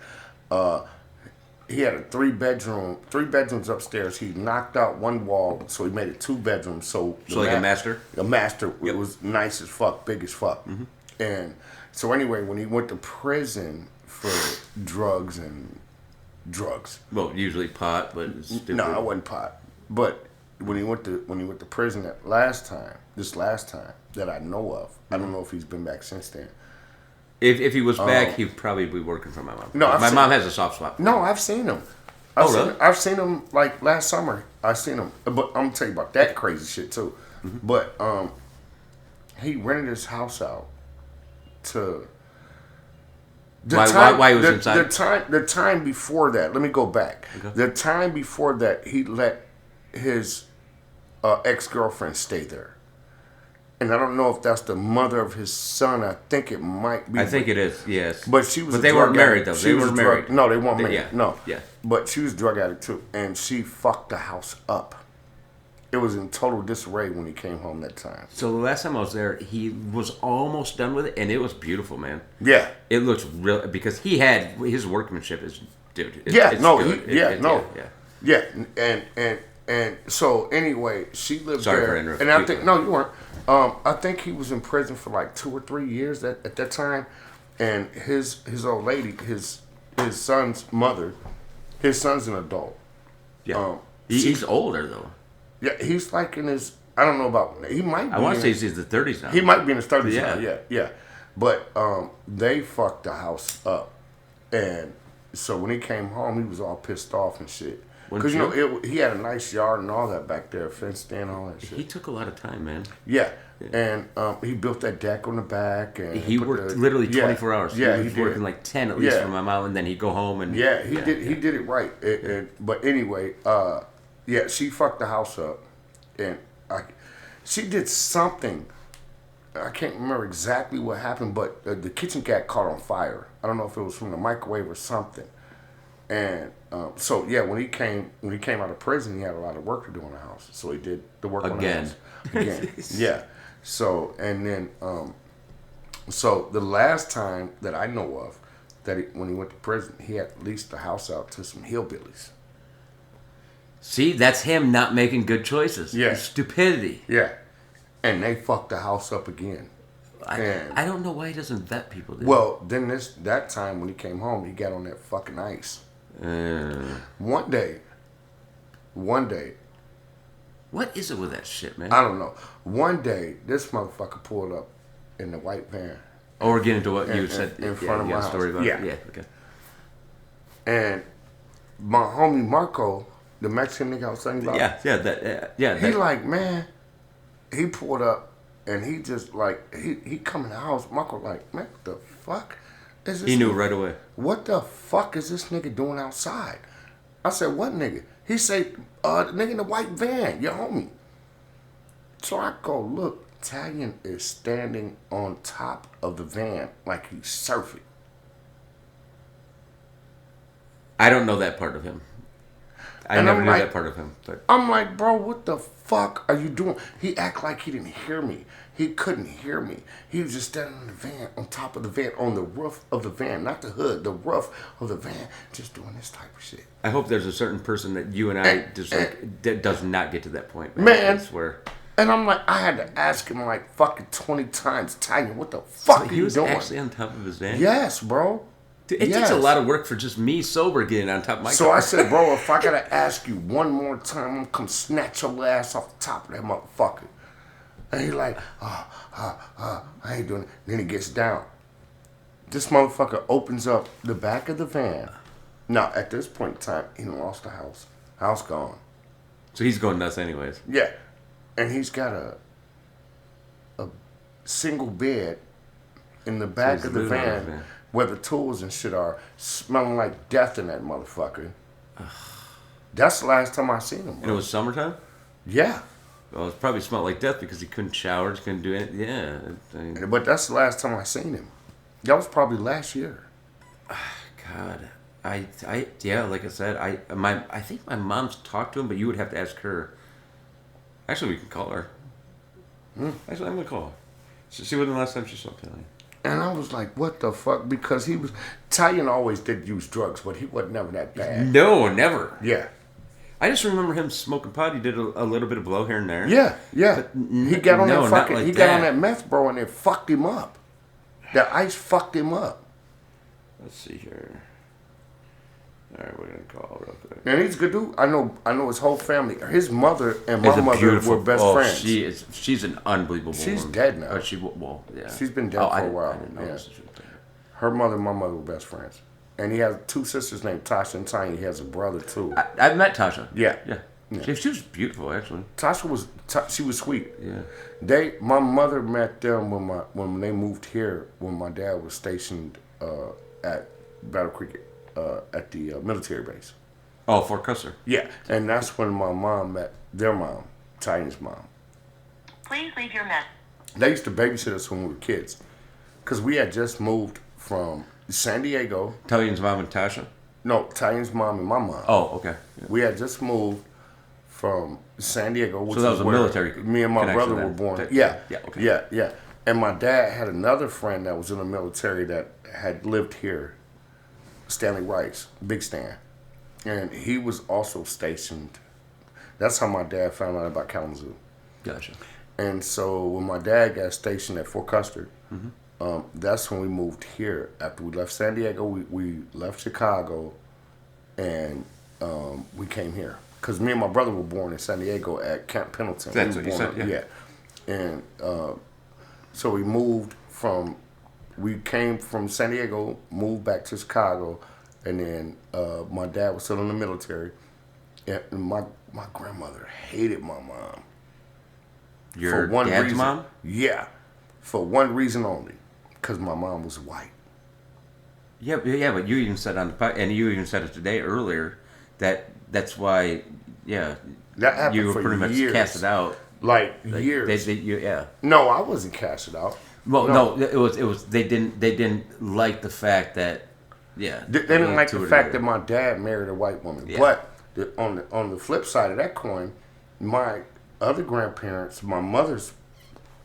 He had a three bedrooms upstairs. He knocked out one wall, so he made it 2 bedrooms. So like a master? A master. Yep. It was nice as fuck, big as fuck. Mm-hmm. And so anyway, when he went to prison for drugs. Well, usually pot, but it's stupid. No, it wasn't pot. But when he went to prison this last time that I know of, mm-hmm. I don't know if he's been back since then. If he was back, he'd probably be working for my mom. No, my mom has a soft spot. No, I've seen him. I've seen him like last summer. I've seen him, but I'm gonna tell you about that crazy shit too. Mm-hmm. But he rented his house out to. Why he was inside? The time before that. Let me go back. Okay. The time before that, he let his ex-girlfriend stay there. And I don't know if that's the mother of his son. I think it might be. I think it is. Yes. But she was. But they weren't married though. They were married. No, they weren't married. Yeah. No. Yeah. But she was a drug addict too, and she fucked the house up. It was in total disarray when he came home that time. So the last time I was there, he was almost done with it, and it was beautiful, man. Yeah. It looks real because he had his workmanship is, dude. And so anyway, she lived Sorry there. for interrupting. And I think you weren't. I think he was in prison for like 2 or 3 years at that time, and his old lady, his son's mother, his son's an adult. Yeah. He's older though. Yeah, he's like in his. I don't know about. He might. I want to say he's in the 30s now. He might be in his 30s now. Yeah. But they fucked the house up, and so when he came home, he was all pissed off and shit. Because he had a nice yard and all that back there, fenced in, all that shit. He took a lot of time, man. Yeah. And he built that deck on the back, and he worked literally 24 hours. Yeah, he was working like 10 at least for my mom, and then he'd go home and he did it right. But anyway, she fucked the house up, and she did something. I can't remember exactly what happened, but the kitchen cat caught on fire. I don't know if it was from the microwave or something. And when he came out of prison, he had a lot of work to do in the house. So he did the work on the house again. Yeah. So and then so the last time that I know of when he went to prison, he had leased the house out to some hillbillies. See, that's him not making good choices. Yeah. It's stupidity. Yeah. And they fucked the house up again. I don't know why he doesn't vet people. Well, then that time when he came home, he got on that fucking ice. One day. What is it with that shit, man? I don't know. One day, this motherfucker pulled up in the white van. Oh, we're getting to what you said in front of my house. Story about yeah. Yeah, okay. And my homie Marco, the Mexican nigga I was talking about. He like, man, he pulled up and he just like, he come in the house. Marco like, man, what the fuck is this? He knew right away. What the fuck is this nigga doing outside? I said, what nigga? He said, the nigga in the white van, your homie. So I go, look, Italian is standing on top of the van like he's surfing. I don't know that part of him. I never knew that part of him. But I'm like, bro, what the fuck are you doing? He act like he didn't hear me. He couldn't hear me. He was just standing in the van, on top of the van, on the roof of the van, not the hood, the roof of the van, just doing this type of shit. I hope there's a certain person that you and I that does not get to that point, man. I swear. And I'm like, I had to ask him like fucking 20 times, Tanya, what the fuck are you doing? He was actually on top of his van? Yes, bro. Dude, it takes a lot of work for just me sober getting on top of my car. So I said, bro, if I gotta ask you one more time, I'm gonna come snatch your ass off the top of that motherfucker. And he's like, I ain't doing it. Then he gets down. This motherfucker opens up the back of the van. Now, at this point in time, he lost the house. House gone. So he's going nuts anyways. Yeah. And he's got a single bed in the back of the van where the tools and shit are, smelling like death in that motherfucker. That's the last time I seen him, bro. And it was summertime? Yeah. Well, it probably smelled like death because he couldn't shower, just couldn't do anything. Yeah. But that's the last time I seen him. That was probably last year. God. yeah, like I said, I think my mom's talked to him, but you would have to ask her. Actually, we can call her. Actually, I'm gonna call her. See when the last time she saw Talion. And I was like, what the fuck? Because Talion always did use drugs, but he was never that bad. No, never. Yeah. I just remember him smoking pot. He did a little bit of blow here and there. Yeah, yeah. He got on that fucking. Like he got on that meth, bro, and it fucked him up. That ice fucked him up. Let's see here. All right, we're gonna call real quick. And he's a good dude. I know his whole family. His mother and my mother were best friends. She's an unbelievable She's woman. dead now. Yeah. She's been dead for a while. I didn't know this. Her mother and my mother were best friends. And he has 2 sisters named Tasha and Tanya. He has a brother too. I've met Tasha. Yeah. She was beautiful, actually. Tasha was sweet. Yeah. My mother met them when they moved here when my dad was stationed at Battle Creek at the military base. Oh, Fort Custer. Yeah, and that's when my mom met their mom, Tiny's mom. Please leave your message. They used to babysit us when we were kids, because we had just moved from San Diego. Talion's mom and Tasha? No, Tiny's mom and my mom. Oh, okay. Yeah. We had just moved from San Diego, which so that was a military. Me and my brother were born. Yeah, okay. Yeah. And my dad had another friend that was in the military that had lived here, Stanley Rice, Big Stan. And he was also stationed. That's how my dad found out about Kalamazoo. Gotcha. And so when my dad got stationed at Fort Custer, that's when we moved here. After we left San Diego, we left Chicago, and we came here. Because me and my brother were born in San Diego at Camp Pendleton. That's what you said, yeah. And so we came from San Diego, moved back to Chicago, and then my dad was still in the military. And my grandmother hated my mom. Your for one dad's reason. mom? Yeah. For one reason only. Because my mom was white. Yeah, but you even said on the podcast, and you even said it today earlier, that's why, that happened you were for pretty years. much casted out. Like years. Yeah. No, I wasn't casted out. Well, no, it was they didn't like the fact that they didn't like the fact that my dad married a white woman. Yeah. But on the flip side of that coin, my other grandparents, my mother's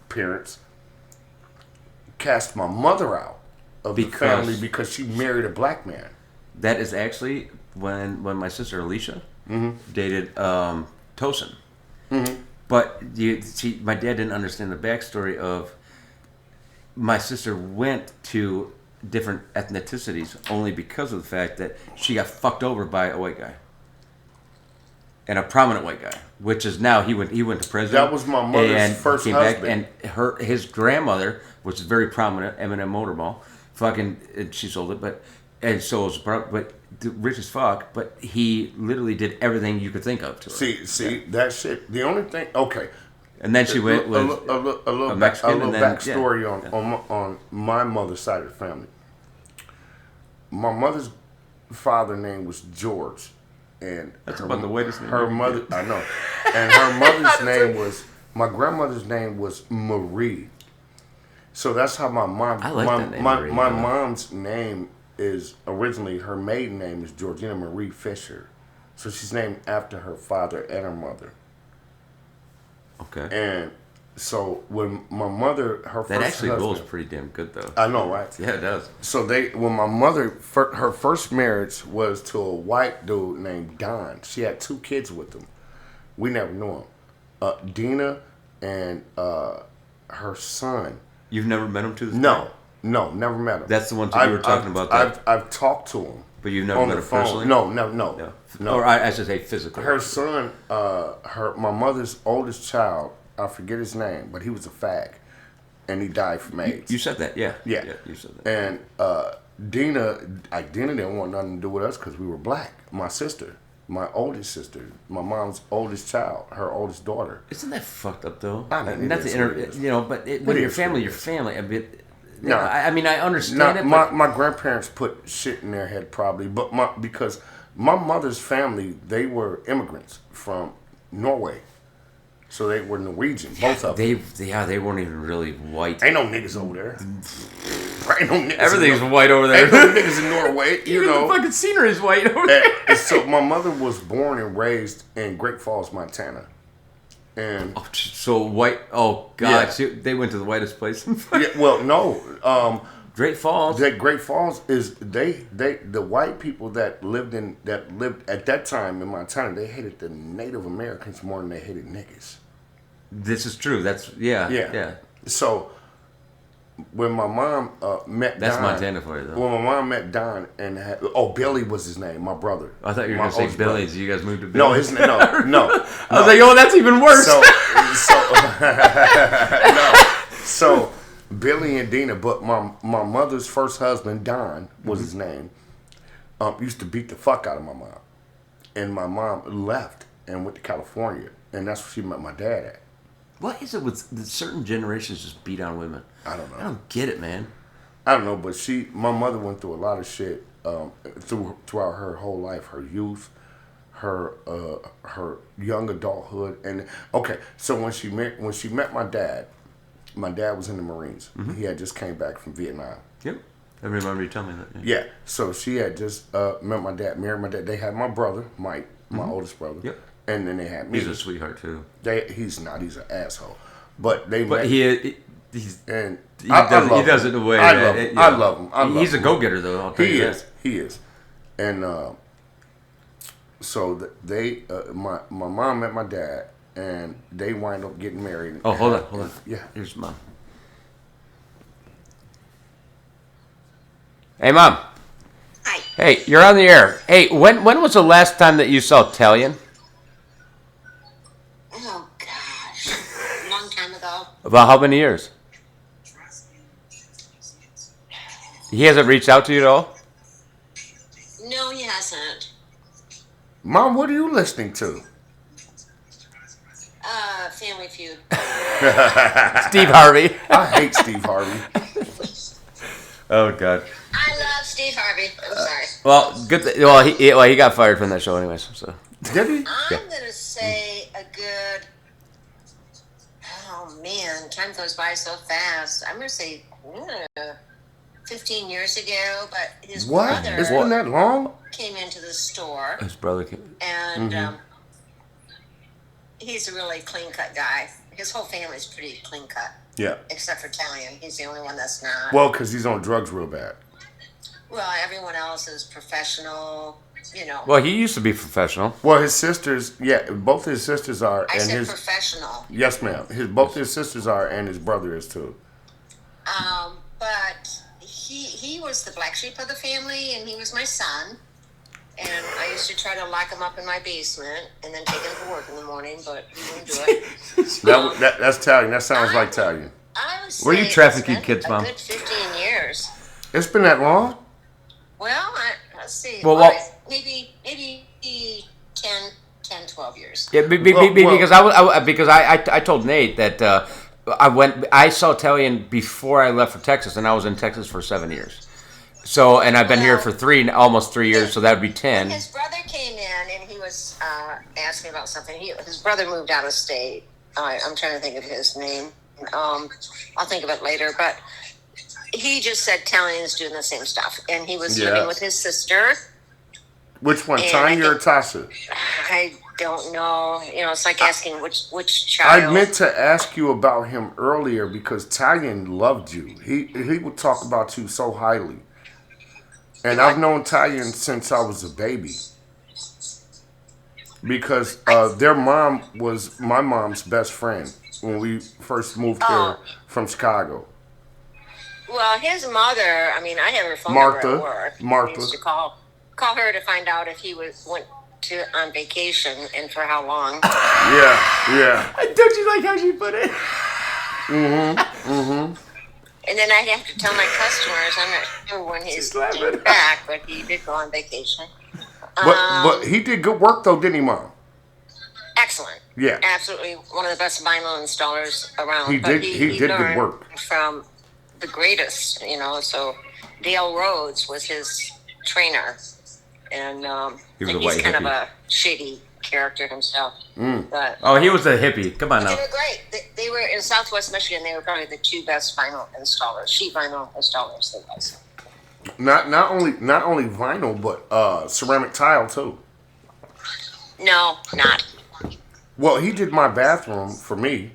parents, cast my mother out of the family because she married a black man. That is actually when my sister Alicia dated Tosin. But my dad didn't understand the backstory of my sister went to different ethnicities only because of the fact that she got fucked over by a white guy. And a prominent white guy, which is now he went to prison. That was my mother's first husband. And his grandmother, which is very prominent, M&M Motorball, she sold it, and so was but rich as fuck. But he literally did everything you could think of to her. See that shit. The only thing, okay. And then she went with a little Mexican, backstory on my mother's side of the family. My mother's father's name was George. And that's about the weirdest name. Her mother, I know, and her mother's name was, my grandmother's name was Marie. So that's how my mom. I like that name, my Marie. My mom's name is originally, her maiden name is Georgina Marie Fisher, so she's named after her father and her mother. Okay. And so when my mother, her that first actually husband, goes pretty damn good though. I know, right? Yeah, it does. So when my mother, her first marriage was to a white dude named Don. She had 2 kids with him. We never knew him. Dina and her son. You've never met him to this day? No, never met him. That's the one you were talking about. I've talked to him. But you've never met him personally? No. Or I should say physically. Her son, my mother's oldest child, I forget his name, but he was a fag, and he died from AIDS. You said that, yeah. Yeah, you said that. And Dina didn't want nothing to do with us because we were black. My sister, my oldest sister, my mom's oldest child, her oldest daughter. Isn't that fucked up though? I mean, not but when your family, your family. I mean, I understand it. My grandparents put shit in their head probably, but because my mother's family, they were immigrants from Norway. So they were Norwegian, both of them. They weren't even really white. Ain't no niggas over there. Ain't no niggas Everything's white over there. Ain't no niggas in Norway, you Even know. the fucking scenery's white over there. And so my mother was born and raised in Great Falls, Montana. And so white. Oh God, they went to the whitest place. yeah, well, no. Great Falls. That Great Falls is the white people that lived at that time in Montana. They hated the Native Americans more than they hated niggas. This is true. That's yeah. So when my mom met that's Don, Montana for you though. When my mom met Don and Billy was his name, my brother. I thought you were going to say Billy. So you guys moved to Billy. No, his name. No. I was like, oh, that's even worse. So Billy and Dina, but my mother's first husband, Don, was his name, used to beat the fuck out of my mom. And my mom left and went to California. And that's where she met my dad at. What is it with certain generations just beat on women? I don't know. I don't get it, man. I don't know, but my mother went through a lot of shit throughout her whole life, her youth, her young adulthood. And okay, so when she met my dad was in the Marines. Mm-hmm. He had just came back from Vietnam. Yep. I remember you telling me that. Yeah. So she had just met my dad, married my dad. They had my brother, Mike, my oldest brother. Yep. And then they had me. He's a sweetheart too. He's not. He's an asshole. But they. But he does it the way. I love him. He's a go-getter though. I'll tell you that. He is. And so my mom met my dad, and they wind up getting married. Oh, hold on. Yeah. Here's Mom. Hey, Mom. Hi. Hey, you're on the air. Hey, when was the last time that you saw Talion? Oh, gosh. A long time ago. About how many years? He hasn't reached out to you at all? No, he hasn't. Mom, what are you listening to? Family Feud. Steve Harvey. I hate Steve Harvey. Oh, God. I love Steve Harvey. I'm sorry. Well, good. He got fired from that show anyways. So. Did he? I'm going to say a good... Oh, man. Time goes by so fast. I'm going to say 15 years ago, but his brother... It's been that long? Came into the store. His brother came... And he's a really clean-cut guy. His whole family's pretty clean-cut. Yeah. Except for Talion. He's the only one that's not. Well, because he's on drugs real bad. Well, everyone else is professional, you know. Well, he used to be professional. Well, his sisters, both his sisters are. I said professional. Yes, ma'am. Both his sisters are, and his brother is too. But he was the black sheep of the family, and he was my son. And I used to try to lock him up in my basement and then take him to work in the morning, but he wouldn't do it. That's Italian. That sounds like Italian. Were you trafficking kids, Mom? A good 15 years. It's been that long? Well, let's see. Well, maybe 10, 12 years. Yeah, because I told Nate that I saw Talion before I left for Texas, and I was in Texas for 7 years. So, and I've been here for almost 3 years, so that would be 10. When his brother came in, and he was asking about something. His brother moved out of state. I'm trying to think of his name. I'll think of it later, but he just said Talion's doing the same stuff, and he was living with his sister. Which one, Tanya or Tasha? I don't know. You know, it's like asking which child. I meant to ask you about him earlier because Talion loved you. He would talk about you so highly. And I've known Talion since I was a baby. Because their mom was my mom's best friend when we first moved here from Chicago. Well, his mother, I mean, I have her phone number at work. Martha. I used to call her to find out if he went on vacation and for how long. Yeah. Don't you like how she put it? And then I'd have to tell my customers, I'm not sure when he's back, but he did go on vacation. But he did good work, though, didn't he, Mom? Excellent. Yeah. Absolutely one of the best vinyl installers around. He did good work. From the greatest, you know, so Dale Rhodes was his trainer. And he's kind of a shady character himself. But Oh, he was a hippie. Come on they now. were great. They were in Southwest Michigan. They were probably the 2 best vinyl installers, sheet vinyl installers there was. Not only vinyl, but ceramic tile too. No, not. Well, he did my bathroom for me,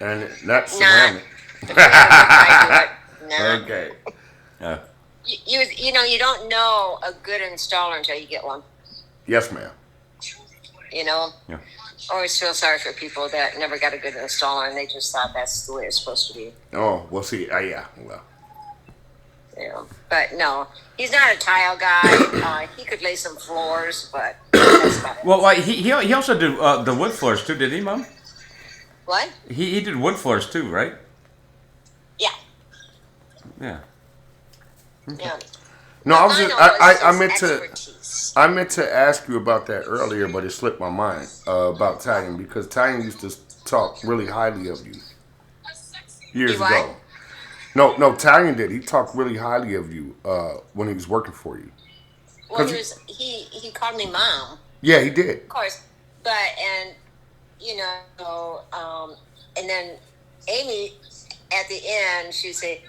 and that's ceramic. No. Okay. You don't know a good installer until you get one. Yes, ma'am. Yeah. Yeah. Always feel sorry for people that never got a good installer and they just thought that's the way it's supposed to be. Oh, well, see, yeah, well. But no, he's not a tile guy. He could lay some floors, but that's about it. Well, he also did the wood floors too, did he, Mom? What? He did wood floors too, right? Yeah. Yeah. Yeah. No, I was Vinyl just, I was meant his to. expertise. I meant to ask you about that earlier, but it slipped my mind about Talion, because Talion used to talk really highly of you years He what? ago. No, Talion did. He talked really highly of you when he was working for you. Well, he called me mom, Yeah, he did. of course, but and then Amy at the end she'd say,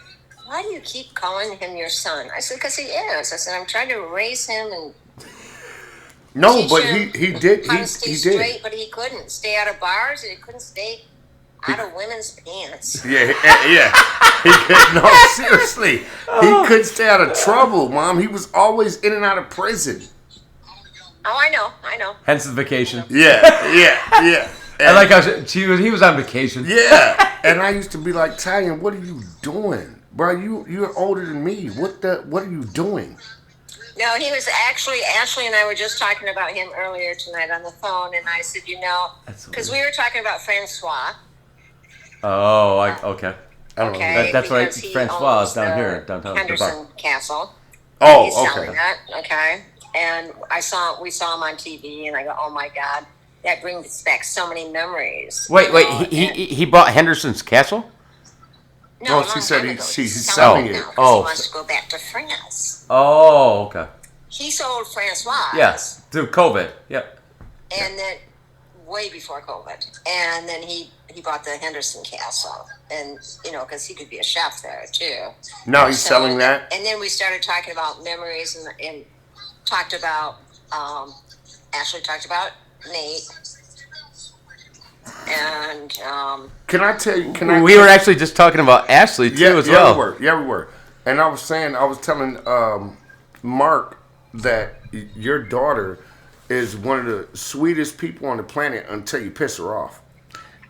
"Why do you keep calling him your son?" I said, "Because he is." I said, "I'm trying to raise him and No, teach but him he did. how to stay He straight, did. but he couldn't stay out of bars and he couldn't stay out of women's pants." Yeah. He could. No, seriously, he couldn't stay out of trouble, Mom. He was always in and out of prison. Oh, I know. Hence the vacation. Yeah. I And- like how he was on vacation. Yeah, and I used to be like, Talion, what are you doing, bro? You're older than me. What are you doing? No, he was actually, Ashley and I were just talking about him earlier tonight on the phone, and I said, That's because we were talking about Francois. Oh, okay. I don't know. Okay, That's right. because he Francois is owns down the here, downtown. Henderson Castle. Oh, He's selling okay. that, okay. And we saw him on TV, and I go, oh my God, that brings back so many memories. Wait. And- He bought Henderson's Castle? No, Oh, a she long said time he- ago. she's selling selling it it. now 'cause Oh. he wants to go back to France. Oh, okay. He sold Francois. Yes, through COVID. Yep. And then way before COVID, and then he bought the Henderson Castle, and because he could be a chef there too. Now he's So- selling that. And then we started talking about memories, and talked about Ashley talked about Nate, and Can I tell you? We were actually just talking about Ashley too as well. we were. And I was telling Mark that your daughter is one of the sweetest people on the planet until you piss her off.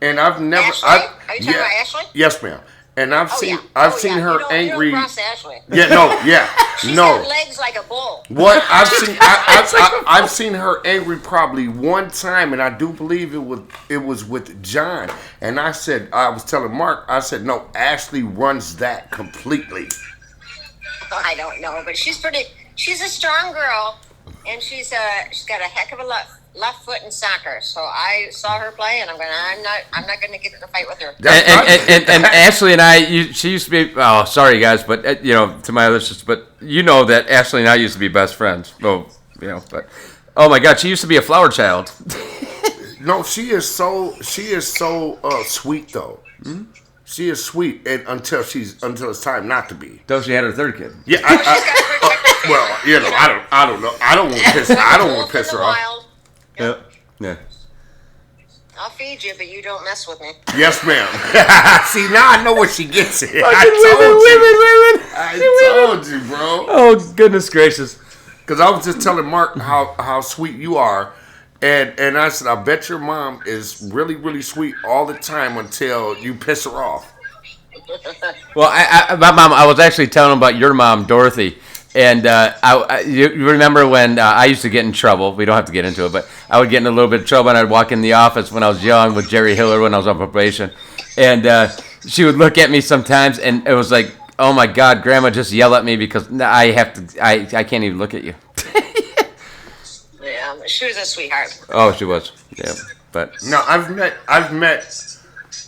And I've never. Ashley? Are you talking about Ashley? Yes, ma'am. And I've seen yeah. her You don't angry. cross Ashley. Yeah, no, yeah, She's no. got legs like a bull. What I've seen, I've seen her angry probably one time, and I do believe it was with John. And I was telling Mark, I said, no, Ashley runs that completely. I don't know, but she's a strong girl, and she's got a heck of a left foot in soccer. So I saw her play, and I'm not going to get in a fight with her. And Ashley and I, she used to be. Oh, sorry guys, but to my listeners, but that Ashley and I used to be best friends. Well, but oh my God, she used to be a flower child. No, she is so sweet though. Mm-hmm. She is sweet, and until it's time not to be. Though she had her third kid. Yeah, well, I don't know. I don't want to piss her off. Wild. Yeah. I'll feed you, but you don't mess with me. Yes, ma'am. See, now I know what she gets it. Women. I told you, bro. Oh goodness gracious! Because I was just telling Mark how sweet you are, and I said I bet your mom is really really sweet all the time until you piss her off. Well, my mom. I was actually telling him about your mom, Dorothy. And you remember when I used to get in trouble? We don't have to get into it, but I would get in a little bit of trouble, and I'd walk in the office when I was young with Jerry Hiller when I was on probation. And she would look at me sometimes, and it was like, oh, my God, Grandma just yell at me because I can't even look at you. Yeah, she was a sweetheart. Oh, she was. Yeah. But No, I've met.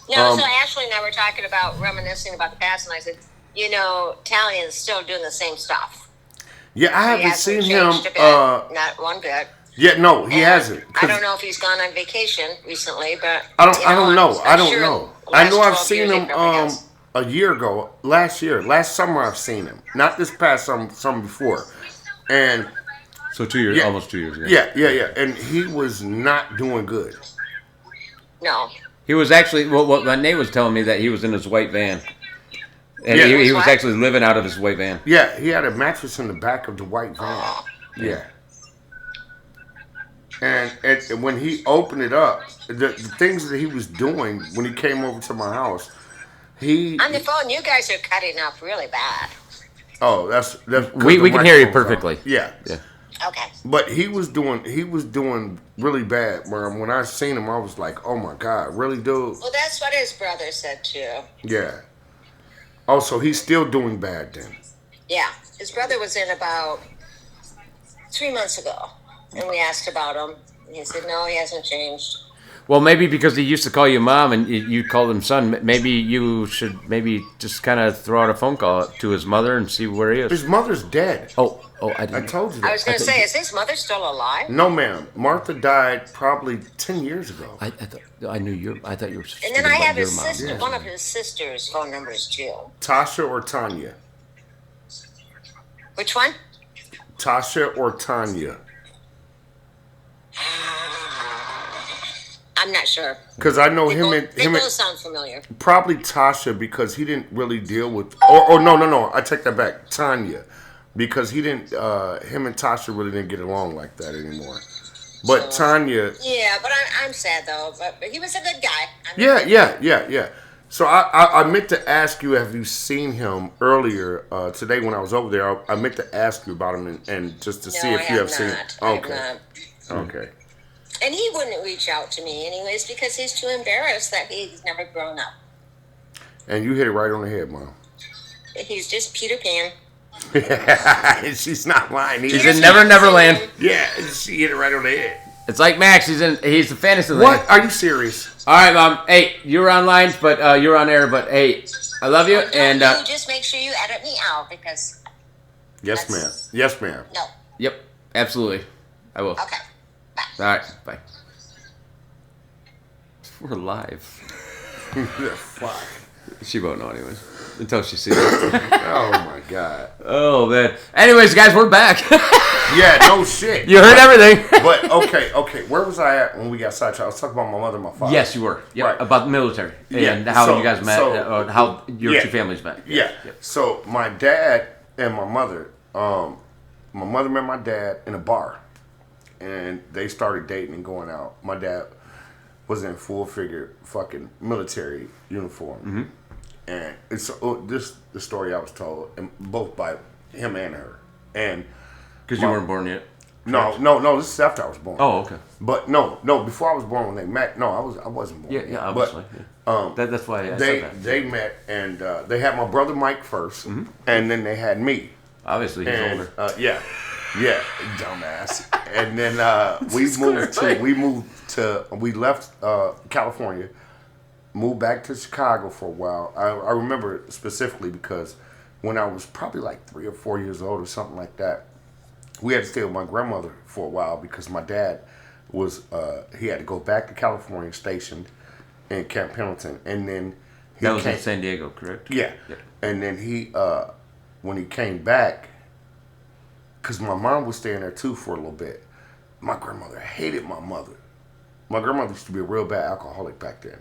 No, so Ashley and I were talking about reminiscing about the past, and I said, Talion's still doing the same stuff. Yeah, I He haven't hasn't seen him. changed a bit, not one bit. Yeah, no, he hasn't. I don't know if he's gone on vacation recently, but I don't know. I don't sure know. the I last know I've 12 seen years he him probably has. a year ago, last summer I've seen him. Not this past summer before. And So 2 years, yeah, almost 2 years ago. yeah. And he was not doing good. No. He was actually, well, what my Nate was telling me that he was in his white van. And Yeah. he was What? actually living out of his white van. Yeah, he had a mattress in the back of the white van. Yeah. And when he opened it up, the things that he was doing when he came over to my house, On the phone, you guys are cutting up really bad. oh, that's 'cause We the can hear you microphone's perfectly. on. Yeah. Yeah. Okay. But he was doing really bad. When I seen him, I was like, oh my God, really, dude? Well, that's what his brother said too. Yeah. Oh, so he's still doing bad then. Yeah, his brother was in about 3 months ago, and we asked about him. And he said, no, he hasn't changed. Well, maybe because he used to call you mom and you called him son, maybe you should just kind of throw out a phone call to his mother and see where he is. His mother's dead. Oh, I I didn't. told you I that. was going to say, is his mother still alive? No, ma'am. Martha died probably 10 years ago. I thought I knew you. I thought you were. And then I speaking have about his your mom. sister, Yeah. one of his sister's phone numbers too. Tasha or Tanya? Which one? Tasha or Tanya? I'm not sure. Because I know They both sound familiar. probably Tasha because he didn't really deal with. Or no. I take that back. Tanya, because he didn't. Him and Tasha really didn't get along like that anymore. But Tanya. Yeah, but I'm sad though. But he was a good guy. I mean, Yeah. So I meant to ask you, have you seen him earlier today when I was over there? I meant to ask you about him and just to see No, if I you have have seen. not. I have Okay. not. Okay. And he wouldn't reach out to me anyways because he's too embarrassed that he's never grown up. And you hit it right on the head, Mom. He's just Peter Pan. She's not lying. He's in Never Land. Yeah, she hit it right on the head. It's like Max. He's the fantasy land. What? Are you serious? All right, Mom. Hey, you're online, but you're on air. But hey, I love you. And you just make sure you edit me out because. Yes, ma'am. Yes, ma'am. No. yep, absolutely, I will. Okay. Bye. All right, bye. We're live. Fuck. She won't know anyways until she sees it. Oh my God. Oh man. Anyways, guys, we're back. Yeah, no shit. You heard everything. But okay. Where was I at when we got sidetracked? I was talking about my mother and my father. Yes, you were. Yep. Right. About the military Yeah, and how so- you guys met, so- how your yeah. two families met. Yeah. Yep. So my dad and my mother met my dad in a bar, and they started dating and going out. My dad was in full figure fucking military uniform, Mm-hmm. and it's this the story I was told, and both by him and her, and Because you weren't born yet. no, this is after I was born. Oh, okay. But no, before I was born when they met. No, I wasn't born. Yeah, yet. obviously. But, yeah. That's why I they said that. they met and they had my brother Mike 1st, and then they had me. Obviously, he's And older. yeah, dumbass. And then we left California, moved back to Chicago for a while. I remember specifically because when I was probably like 3 or 4 years old or something like that, we had to stay with my grandmother for a while because my dad was he had to go back to California, stationed in Camp Pendleton, and then he That was in came, San Diego, correct? yeah. And then he when he came back, because my mom was staying there too for a little bit. My grandmother hated my mother. My grandmother used to be a real bad alcoholic back then.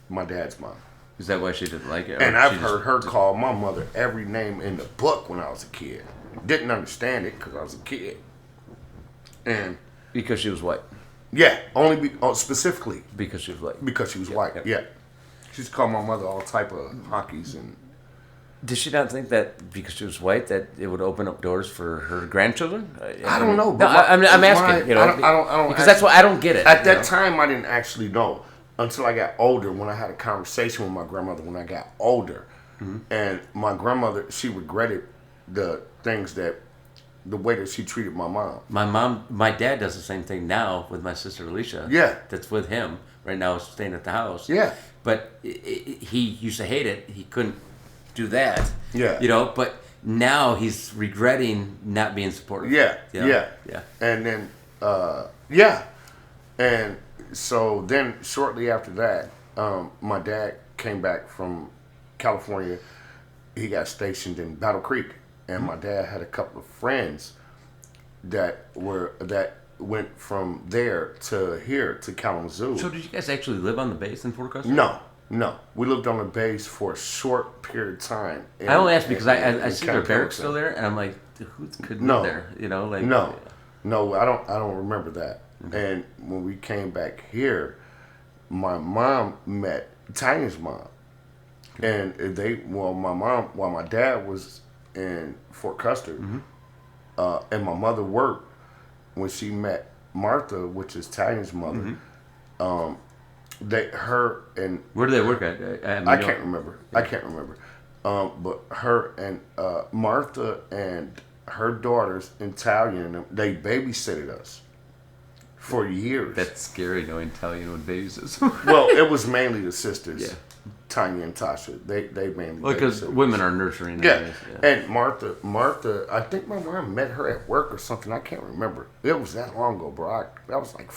My dad's mom. Is that why she didn't like it? Or And I've she heard her call my mother every name in the book when I was a kid. Didn't understand it because I was a kid. And Because she was white. yeah, specifically Because she was white. because she was white. yep. Yeah. She used to call my mother all type of hockeys and Did she not think that because she was white that it would open up doors for her grandchildren? I don't know. No, But I'm asking. why- You know, I don't because that's why I don't get it. At you that know? time, I didn't actually know until I got older. When I had a conversation with my grandmother when I got older, and my grandmother, she regretted the way that she treated my mom. My dad does the same thing now with my sister Alicia. Yeah. That's with him right now, staying at the house. Yeah. But he used to hate it. He couldn't do that. Yeah. You know, but now he's regretting not being supportive. Yeah, You know? yeah. Yeah. And then Yeah. And so then shortly after that, my dad came back from California. He got stationed in Battle Creek, and my dad had a couple of friends that went from there to here to Kalamazoo. So did you guys actually live on the base in Fort Augusta? No. We lived on the base for a short period of time. I only asked because I see their barracks still there, and I'm like, who could live there? You know, like No, I don't remember that. Mm-hmm. And when we came back here, my mom met Tanya's mom, and while my dad was in Fort Custer, and my mother worked, when she met Martha, which is Tanya's mother, where do they work at? I can't remember. Yeah. I can't remember. But her and Martha and her daughters, Italian, they babysitted us for years. That's scary knowing Italian with babies. Well, it was mainly the sisters, yeah. Tanya and Tasha. They mainly. Well, because women are nurturing. Yeah. And Martha. I think my mom met her at work or something. I can't remember. It was that long ago, bro. That was like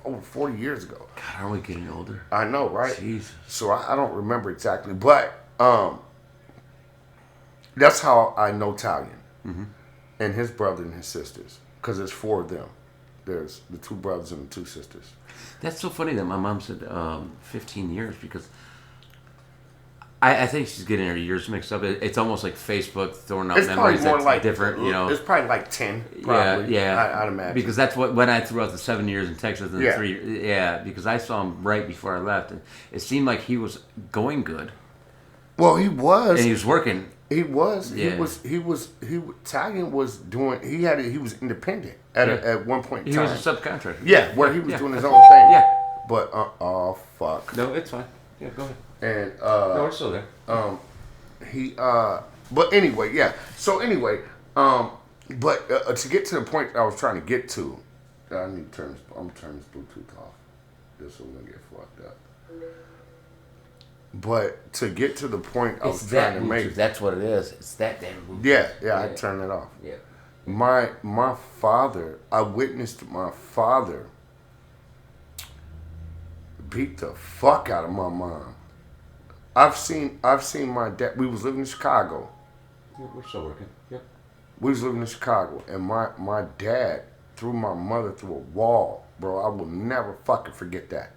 over 40 years ago. God, are we getting older? I know, right? Jesus. So I don't remember exactly, but that's how I know Italian. Mm-hmm. And his brother and his sisters, because there's 4 of them. There's the 2 brothers and the 2 sisters. That's so funny that my mom said 15 years because I think she's getting her years mixed up. It's almost like Facebook throwing out memories that's like different, you know. It's probably like 10, probably. Yeah. I'd imagine. Because that's when I threw out the 7 years in Texas and 3. Yeah, because I saw him right before I left, and it seemed like he was going good. Well, he was. And he was working. He was. Yeah. Italian was doing. He was independent at one point in time. He was a subcontractor. Yeah, where he was doing his own thing. Yeah. But oh fuck. No, it's fine. Yeah, go ahead. And no, it's still there. But anyway, yeah. So anyway, but to get to the point I was trying to get to, I need to turn this Bluetooth off. Just so we don't get fucked up. But to get to the point I was trying to make, that's what it is. It's that damn Bluetooth. Yeah. I turned it off. Yeah. My father, I witnessed my father beat the fuck out of my mom. I've seen my dad. We was living in Chicago. Yeah, we're still working. Yep. We was living in Chicago, and my dad threw my mother through a wall, bro. I will never fucking forget that.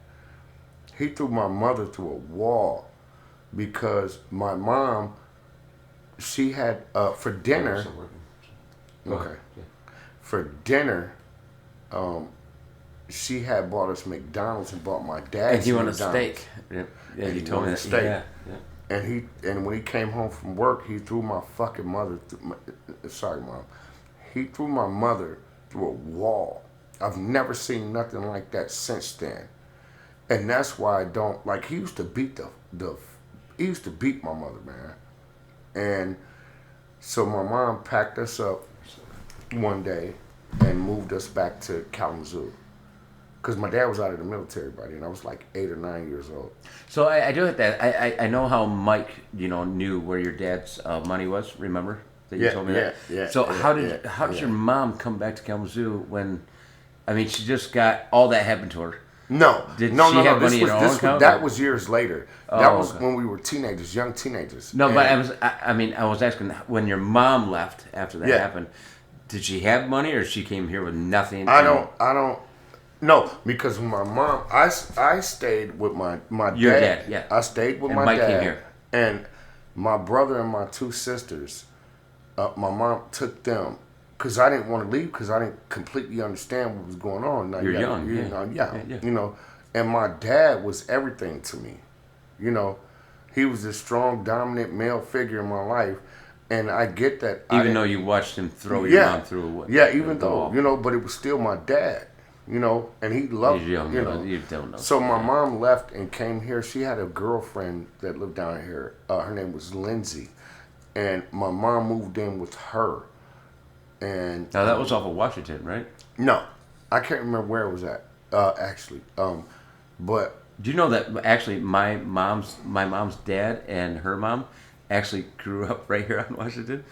He threw my mother through a wall because my mom, she had for dinner. Okay. Yeah. For dinner, she had bought us McDonald's and bought my dad. And you want a steak? Yeah, you told me that. Steak. Yeah. And when he came home from work, he threw my fucking mother. Sorry, Mom. He threw my mother through a wall. I've never seen nothing like that since then. And that's why I don't like. He used to beat he used to beat my mother, man. And so my mom packed us up one day and moved us back to Kalamazoo. Because my dad was out of the military by then. I was like 8 or 9 years old. So I do hit that. I know how Mike, knew where your dad's money was. Remember that you told me that. Yeah. So how did your mom come back to Kalamazoo when? I mean, she just got all that happened to her. No. Did she have money in her own account? That was years later. That was when we were teenagers, young teenagers. No, but I was asking when your mom left after that happened. Did she have money or she came here with nothing? I don't. No, because my mom, I stayed with my dad. Your dad, yeah. I stayed with and my Mike dad. Came here. And my brother and my 2 sisters, my mom took them because I didn't want to leave because I didn't completely understand what was going on. Now, You're young. Yeah. And my dad was everything to me. He was a strong, dominant male figure in my life. And I get that. Even though you watched him throw your mom through even though, but it was still my dad. And he loved, You're young, you don't know. So my mom left and came here. She had a girlfriend that lived down here. Her name was Lindsay. And my mom moved in with her. And now that was off of Washington, right? No. I can't remember where it was at, actually. But do you know that actually my mom's dad and her mom actually grew up right here on Washington?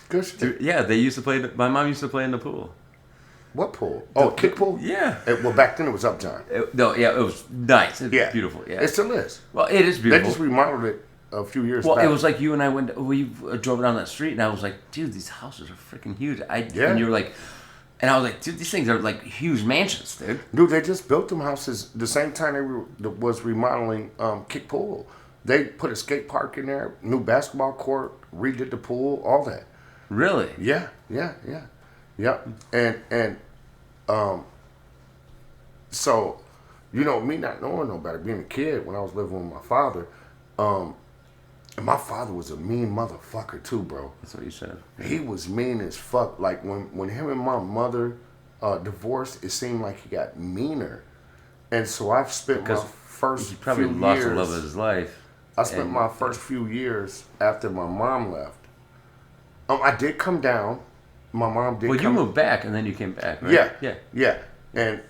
Good. Yeah, they used to play. My mom used to play in the pool. What pool? Oh, kick pool? Yeah. Well, back then it was Uptown. It was nice. It was beautiful. Yeah. It still is. Well, it is beautiful. They just remodeled it a few years back. Well, it was like you and I we drove down that street, and I was like, dude, these houses are freaking huge. And you were like, and I was like, dude, these things are like huge mansions, dude. Dude, they just built them houses the same time they was remodeling Kick Pool. They put a skate park in there, new basketball court, redid the pool, all that. Really? Yeah. And so, you know, me not knowing no better, being a kid when I was living with my father, and my father was a mean motherfucker too, bro. That's what you said. He was mean as fuck. Like when him and my mother divorced, it seemed like he got meaner. And so I've spent my first he probably few lost years, the love of his life. I spent my first few years after my mom left. I did come down. My mom did. Well, you moved back and then you came back, right? Yeah. And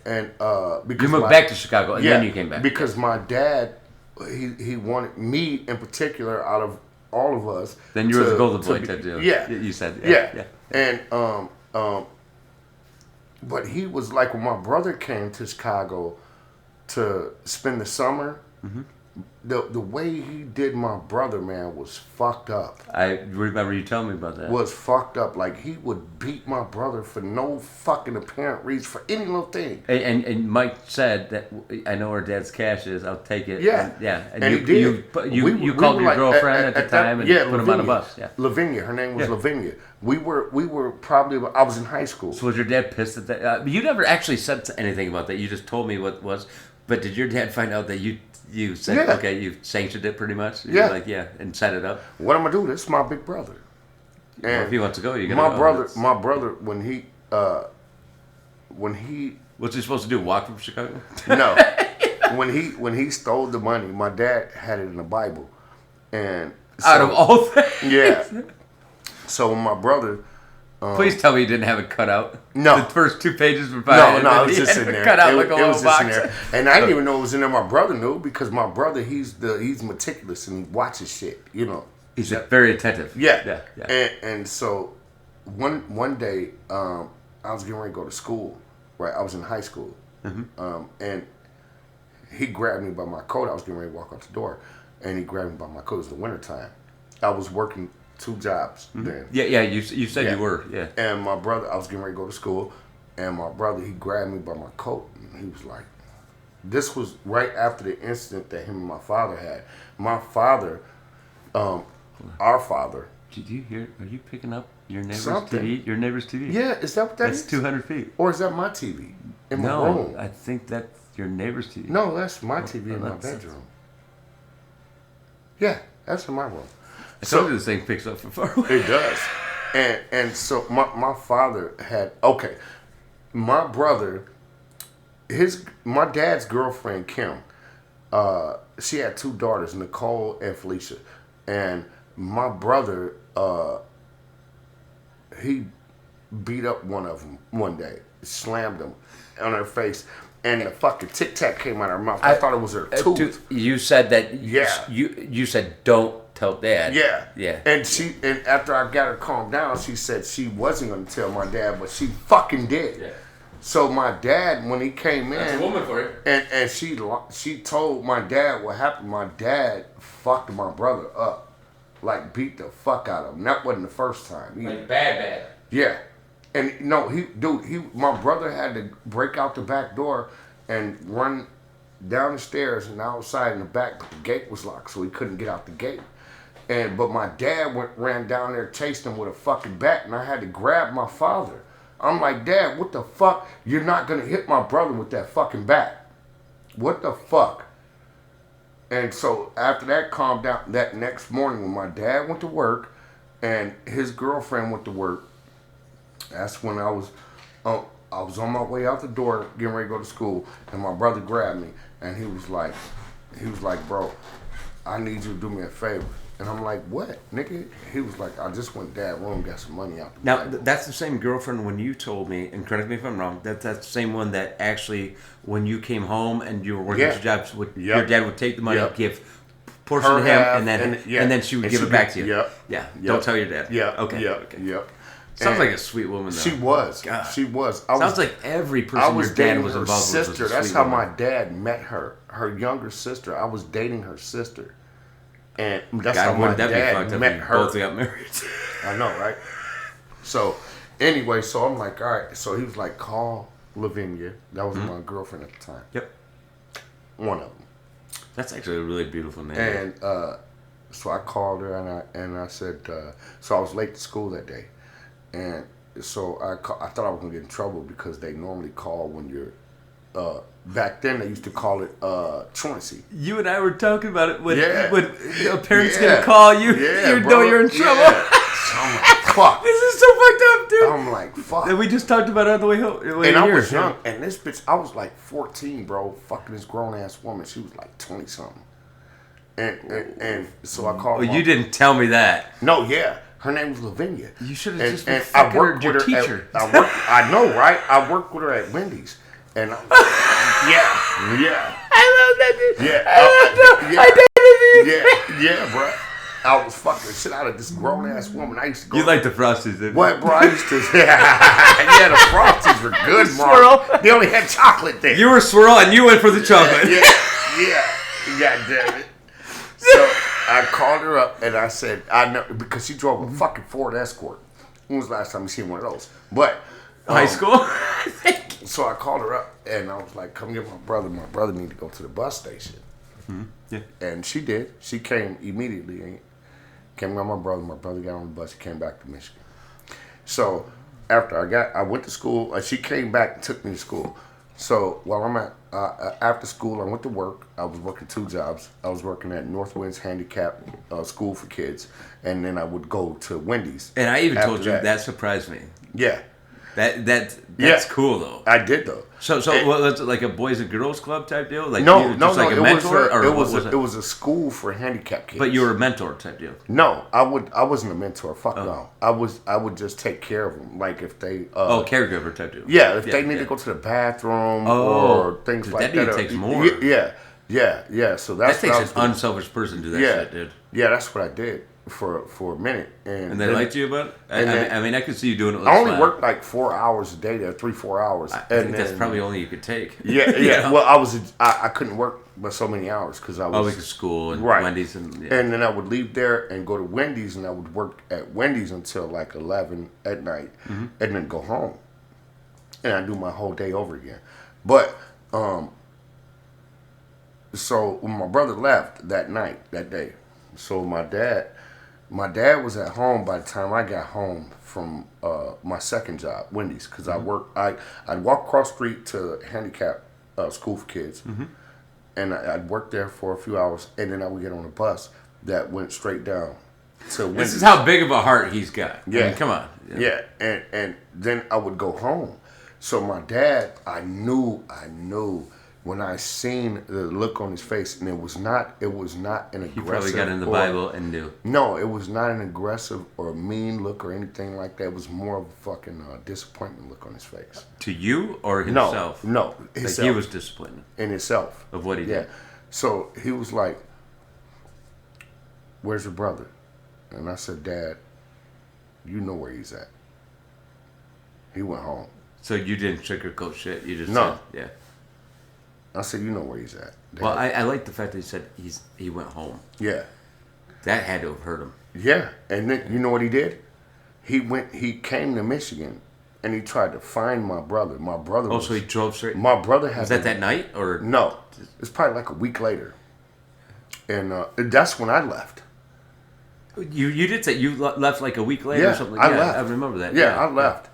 because you moved back to Chicago and then you came back. Because my dad, he wanted me in particular out of all of us. Then you were the golden boy type deal. Yeah, you said. Yeah. And but he was like when my brother came to Chicago to spend the summer. Mm-hmm. The way he did my brother, man, was fucked up. I remember you telling me about that. Was fucked up. Like, he would beat my brother for no fucking apparent reason, for any little thing. And Mike said that, I know where Dad's cash is, I'll take it. Yeah. And you called your girlfriend at the time and put him on a bus. Yeah. Lavinia. Her name was Lavinia. We were probably, I was in high school. So was your dad pissed at that? You never actually said anything about that. You just told me what was. But did your dad find out that you said, okay, you sanctioned it pretty much? You're like, and set it up? What I'm going to do, this is my big brother. And well, if he wants to go, you're going to go. My brother, when he... What's he supposed to do, walk from Chicago? No. when he stole the money, my dad had it in the Bible. And so, out of all things? Yeah. So when my brother... Please tell me you didn't have it cut out. No. The first 2 pages were fine. No, it was just in there. Cut out it like a was little just box. in there. And I didn't even know it was in there. My brother knew because my brother, he's meticulous and he watches shit, you know. He's very attentive. Yeah. And so one day, I was getting ready to go to school, right? I was in high school. Mm-hmm. And he grabbed me by my coat. I was getting ready to walk out the door. And he grabbed me by my coat. It was the wintertime. I was working 2 jobs then. Yeah, you said you were, yeah. And my brother, I was getting ready to go to school, and my brother, he grabbed me by my coat, and he was like, this was right after the incident that him and my father had. My father, our father. Did you hear, are you picking up your neighbor's something. TV? Your neighbor's TV? Yeah, is that what that is? That's 200 feet. Or is that my TV in my room? No, I think that's your neighbor's TV. No, that's my TV in my bedroom. Yeah, that's in my room. I told you this thing picks up from far away. It does. And so my father had, my brother, my dad's girlfriend, Kim, she had 2 daughters, Nicole and Felicia. And my brother, he beat up one of them one day, slammed him on her face, and the fucking Tic Tac came out of her mouth. I thought it was her tooth. You said that. Yeah. You said don't tell Dad. Yeah. And after I got her calmed down, she said she wasn't going to tell my dad, but she fucking did. Yeah. So my dad, when he came in, that's a woman for you. And she told my dad what happened. My dad fucked my brother up, like beat the fuck out of him. That wasn't the first time. Like bad. Yeah. And no, my brother had to break out the back door and run down the stairs and outside in the back, but the gate was locked, so he couldn't get out the gate. But my dad ran down there, chased him with a fucking bat, and I had to grab my father. I'm like, Dad, what the fuck? You're not gonna hit my brother with that fucking bat. What the fuck? And so after that calmed down, that next morning when my dad went to work and his girlfriend went to work, that's when I was on my way out the door getting ready to go to school, and my brother grabbed me and he was like, bro, I need you to do me a favor. And I'm like, what, nigga? He was like, I just went to Dad's room, got some money out. Now, that's the same girlfriend when you told me, and correct me if I'm wrong, that's the same one that actually, when you came home and you were working at your jobs, your dad would take the money, give portion to him, and then she would give it back to you. Yeah. Don't tell your dad. Yeah. Okay. Yep. Sounds like a sweet woman, though. She was. God. She was. Sounds like every person your dad was involved with was a That's sweet how woman. my dad met her. Her younger sister. I was dating her sister. And that's God, how my wouldn't that be dad fucked up met if you her. both got married? I know, right? So, anyway, so I'm like, all right. So he was like, call Lavinia. That was my girlfriend at the time. Yep. One of them. That's actually a really beautiful name. And so I called her and I said, so I was late to school that day. And so I thought I was going to get in trouble because they normally call when you're, back then they used to call it truancy. You and I were talking about it when a parent's Yeah. gonna call you. Yeah, You bro. know you're in trouble. Yeah. So I'm like, fuck. This is so fucked up, dude. I'm like, fuck. And we just talked about it on the way home. And I was young, and this bitch, I was like 14, bro, fucking this grown ass woman. She was like 20 something. And so I called. Well, you didn't tell me that. No, yeah, her name was Lavinia. You should have just been and fucking I worked your with her. teacher. I know, right? I worked with her at Wendy's, and yeah. I love that dude. Yeah. I dated you. Yeah, bro. I was fucking the shit out of this grown ass woman. I used to go. You like the Frosties, didn't you? What, bro? I used to. Yeah, the Frosties were good, bro. Swirl. They only had chocolate there. You were swirl and you went for the chocolate. Yeah. God damn it. So I called her up and I said, I know, because she drove a fucking Ford Escort. When was the last time you seen one of those? But High school, I think. So I called her up and I was like, come get my brother. My brother need to go to the bus station. Yeah. And she did. She came immediately and came with my brother. My brother got on the bus and came back to Michigan. So after I went to school. She came back and took me to school. So while I'm at after school, I went to work. I was working 2 jobs. I was working at Northwind's Handicap School for Kids, and then I would go to Wendy's. And I even told you that. that surprised me. Yeah. That's cool though. I did though. So what was it, like a boys and girls club type deal? Like No. Like a mentor, it was a school for handicapped kids. But you were a mentor type deal. No, I wasn't a mentor. Fuck no. I would just take care of them. Like if they caregiver type deal. Yeah, if they need to go to the bathroom or things like that. That takes more. Yeah. So that takes an doing. unselfish person to do that shit, dude. Yeah, that's what I did for a minute. And they liked you about it? I mean, I could see you doing it. I only worked like 4 hours a day there, 3-4 hours. I think that's probably all you could take. Yeah. You know? Well, I couldn't work but so many hours because I was because school and right. Wendy's and then I would leave there and go to Wendy's and I would work at Wendy's until like 11 at night and then go home and I do my whole day over again. But so when my brother left that day, so my dad was at home by the time I got home from my second job, Wendy's, because I'd walk across the street to handicap school for kids, and I'd work there for a few hours, and then I would get on a bus that went straight down to Wendy's. This is how big of a heart he's got. Yeah. I mean, come on. Yeah, and then I would go home. So my dad, I knew when I seen the look on his face, and it was not an aggressive. He probably got in the Bible and knew. No, it was not an aggressive or mean look or anything like that. It was more of a fucking disappointment look on his face. To you or himself? No, himself. Like he was disappointed. In himself. Of what he did. So he was like, "Where's your brother?" And I said, "Dad, you know where he's at. He went home." So you didn't sugarcoat shit. You just No. said, yeah. I said, "You know where he's at." Dad. Well, I like the fact that he said he went home. Yeah. That had to have hurt him. Yeah, and then you know what he did? He came to Michigan, and he tried to find my brother. My brother. So he drove straight. My brother had. Was that night or no? It's probably like a week later, and that's when I left. You did say you left like a week later or something. I left. I remember that. Yeah, I left.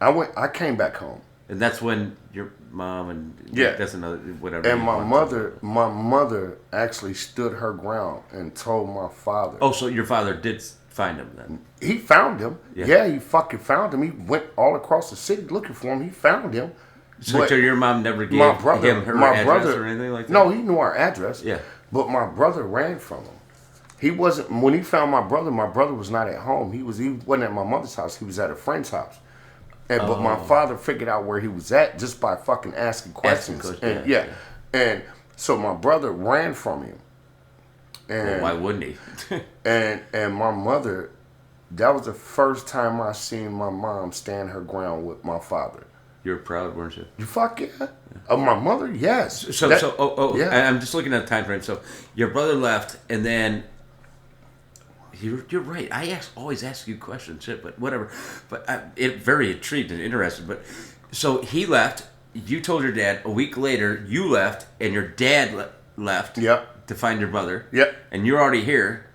I came back home. And that's when your mom and that's another whatever. And my mother actually stood her ground and told my father. Oh, so your father did find him then? He found him. Yeah, he fucking found him. He went all across the city looking for him. He found him. So your mom never gave him her address or anything like that? No, he knew our address. Yeah. But my brother ran from him. He wasn't, when he found my brother was not at home. He wasn't at my mother's house. He was at a friend's house. But my father figured out where he was at just by fucking asking questions. And so my brother ran from him. And why wouldn't he? and my mother that was the first time I seen my mom stand her ground with my father. You were proud, weren't you? You fuck yeah. Of my mother, yes. Yeah. I'm just looking at the time frame. So your brother left, and then you're right. I always ask you questions, shit, but whatever. But it very intrigued and interested. But so he left. You told your dad. A week later, you left, and your dad left. Yep. To find your brother. Yep. And you're already here.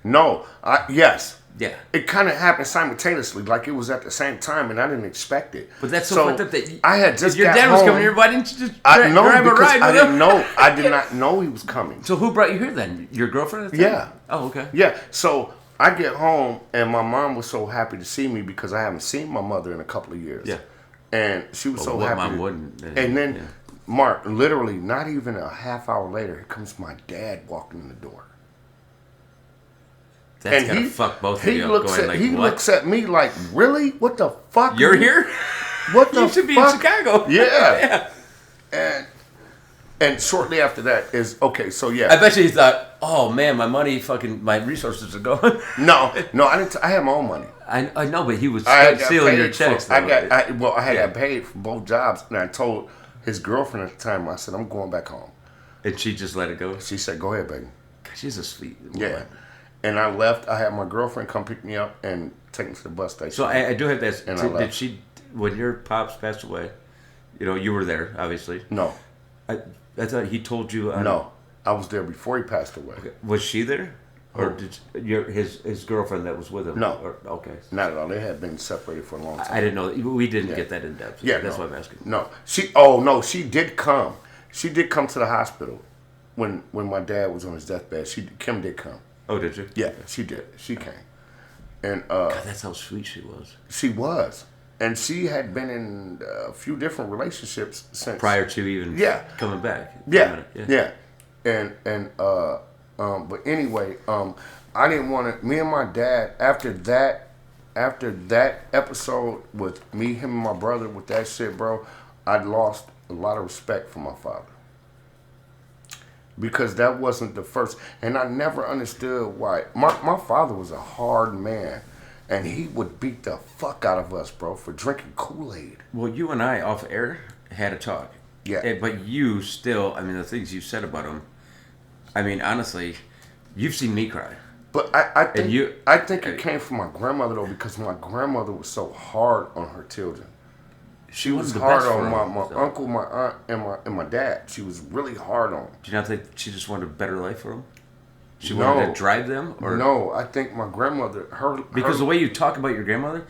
No. Yes. Yeah. It kind of happened simultaneously, like it was at the same time, and I didn't expect it. But that's so fucked up that I had just if your got dad home, was coming here, why didn't you just drive a ride with I didn't him? know. I did not know he was coming. So who brought you here then? Your girlfriend at the time? Yeah. Oh, okay. Yeah. So I get home, and my mom was so happy to see me because I haven't seen my mother in a couple of years. Yeah. And she was so what happy. mom wouldn't? And then, Mark, literally, not even a half hour later, here comes my dad walking in the door. That's gonna fuck both of you up. He looks at me like, really? What the fuck? You're here? What the fuck? You should be in Chicago. Yeah. And shortly after that is, okay, so yeah. I bet you he thought, oh man, my resources are going. No, I didn't. I had my own money. I know, but he was I stealing your checks. I got paid for both jobs, and I told his girlfriend at the time, I said, I'm going back home. And she just let it go? She said, go ahead, baby. She's a sweet woman. Yeah. And I left. I had my girlfriend come pick me up and take me to the bus station. So I do have to ask, did she, when your pops passed away, you were there, obviously. No. I thought he told you. No. I was there before he passed away. Okay. Was she there? Or did his girlfriend that was with him? No. Okay. Not at all. They had been separated for a long time. I didn't know. We didn't get that in depth. Yeah, that's why I'm asking. No. She did come. She did come to the hospital when my dad was on his deathbed. Kim did come. Oh, did you? Yeah, she did. She came. And God, that's how sweet she was. She was. And she had been in a few different relationships since prior to even coming back. Yeah. And but anyway, I didn't want to. Me and my dad, after that episode with me, him, and my brother with that shit, bro, I'd lost a lot of respect for my father. Because that wasn't the first, and I never understood why. My father was a hard man, and he would beat the fuck out of us, bro, for drinking Kool-Aid. Well, you and I, off air, had a talk. Yeah. But you still, the things you said about him, honestly, you've seen me cry. But I think it came from my grandmother, though, because my grandmother was so hard on her children. She was hard on my uncle, my aunt, and my dad. She was really hard on them. Do you not think she just wanted a better life for them? She wanted to drive them? Or? No, I think my grandmother, because the way you talk about your grandmother,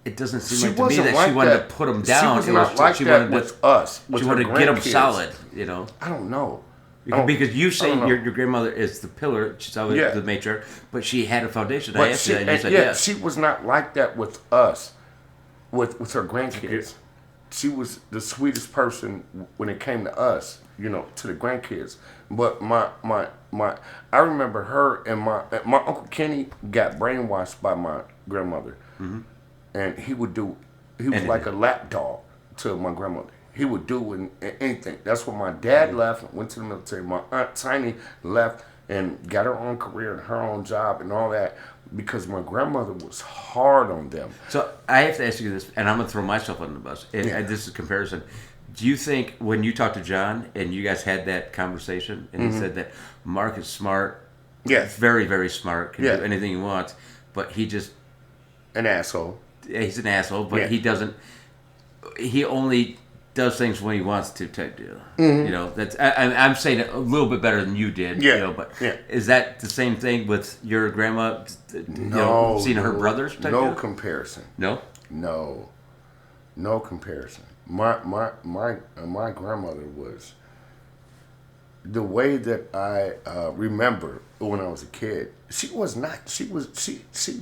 it doesn't seem like to me that she wanted to put them down. She was not like that with us. She wanted to get them solid, I don't know. Because you say your grandmother is the pillar, she's always the matriarch, but she had a foundation. I asked you that, and you said yes. She was not like that with us, with her grandkids. She was the sweetest person when it came to us, to the grandkids. But I remember her and my Uncle Kenny got brainwashed by my grandmother, and he was like a lap dog to my grandmother. He would do anything. That's when my dad left and went to the military. My Aunt Tiny left and got her own career and her own job and all that because my grandmother was hard on them. So I have to ask you this, and I'm going to throw myself under the bus. And this is a comparison. Do you think when you talked to John and you guys had that conversation and he said that Mark is smart, very, very smart, can do anything he wants, but he just... An asshole. He's an asshole, but he only does things when he wants to type deal. That's I'm saying it a little bit better than you did. But is that the same thing with your grandma? No, seeing her brothers type no deal? Comparison. No comparison. My grandmother was the way that I remember when I was a kid. She was not. She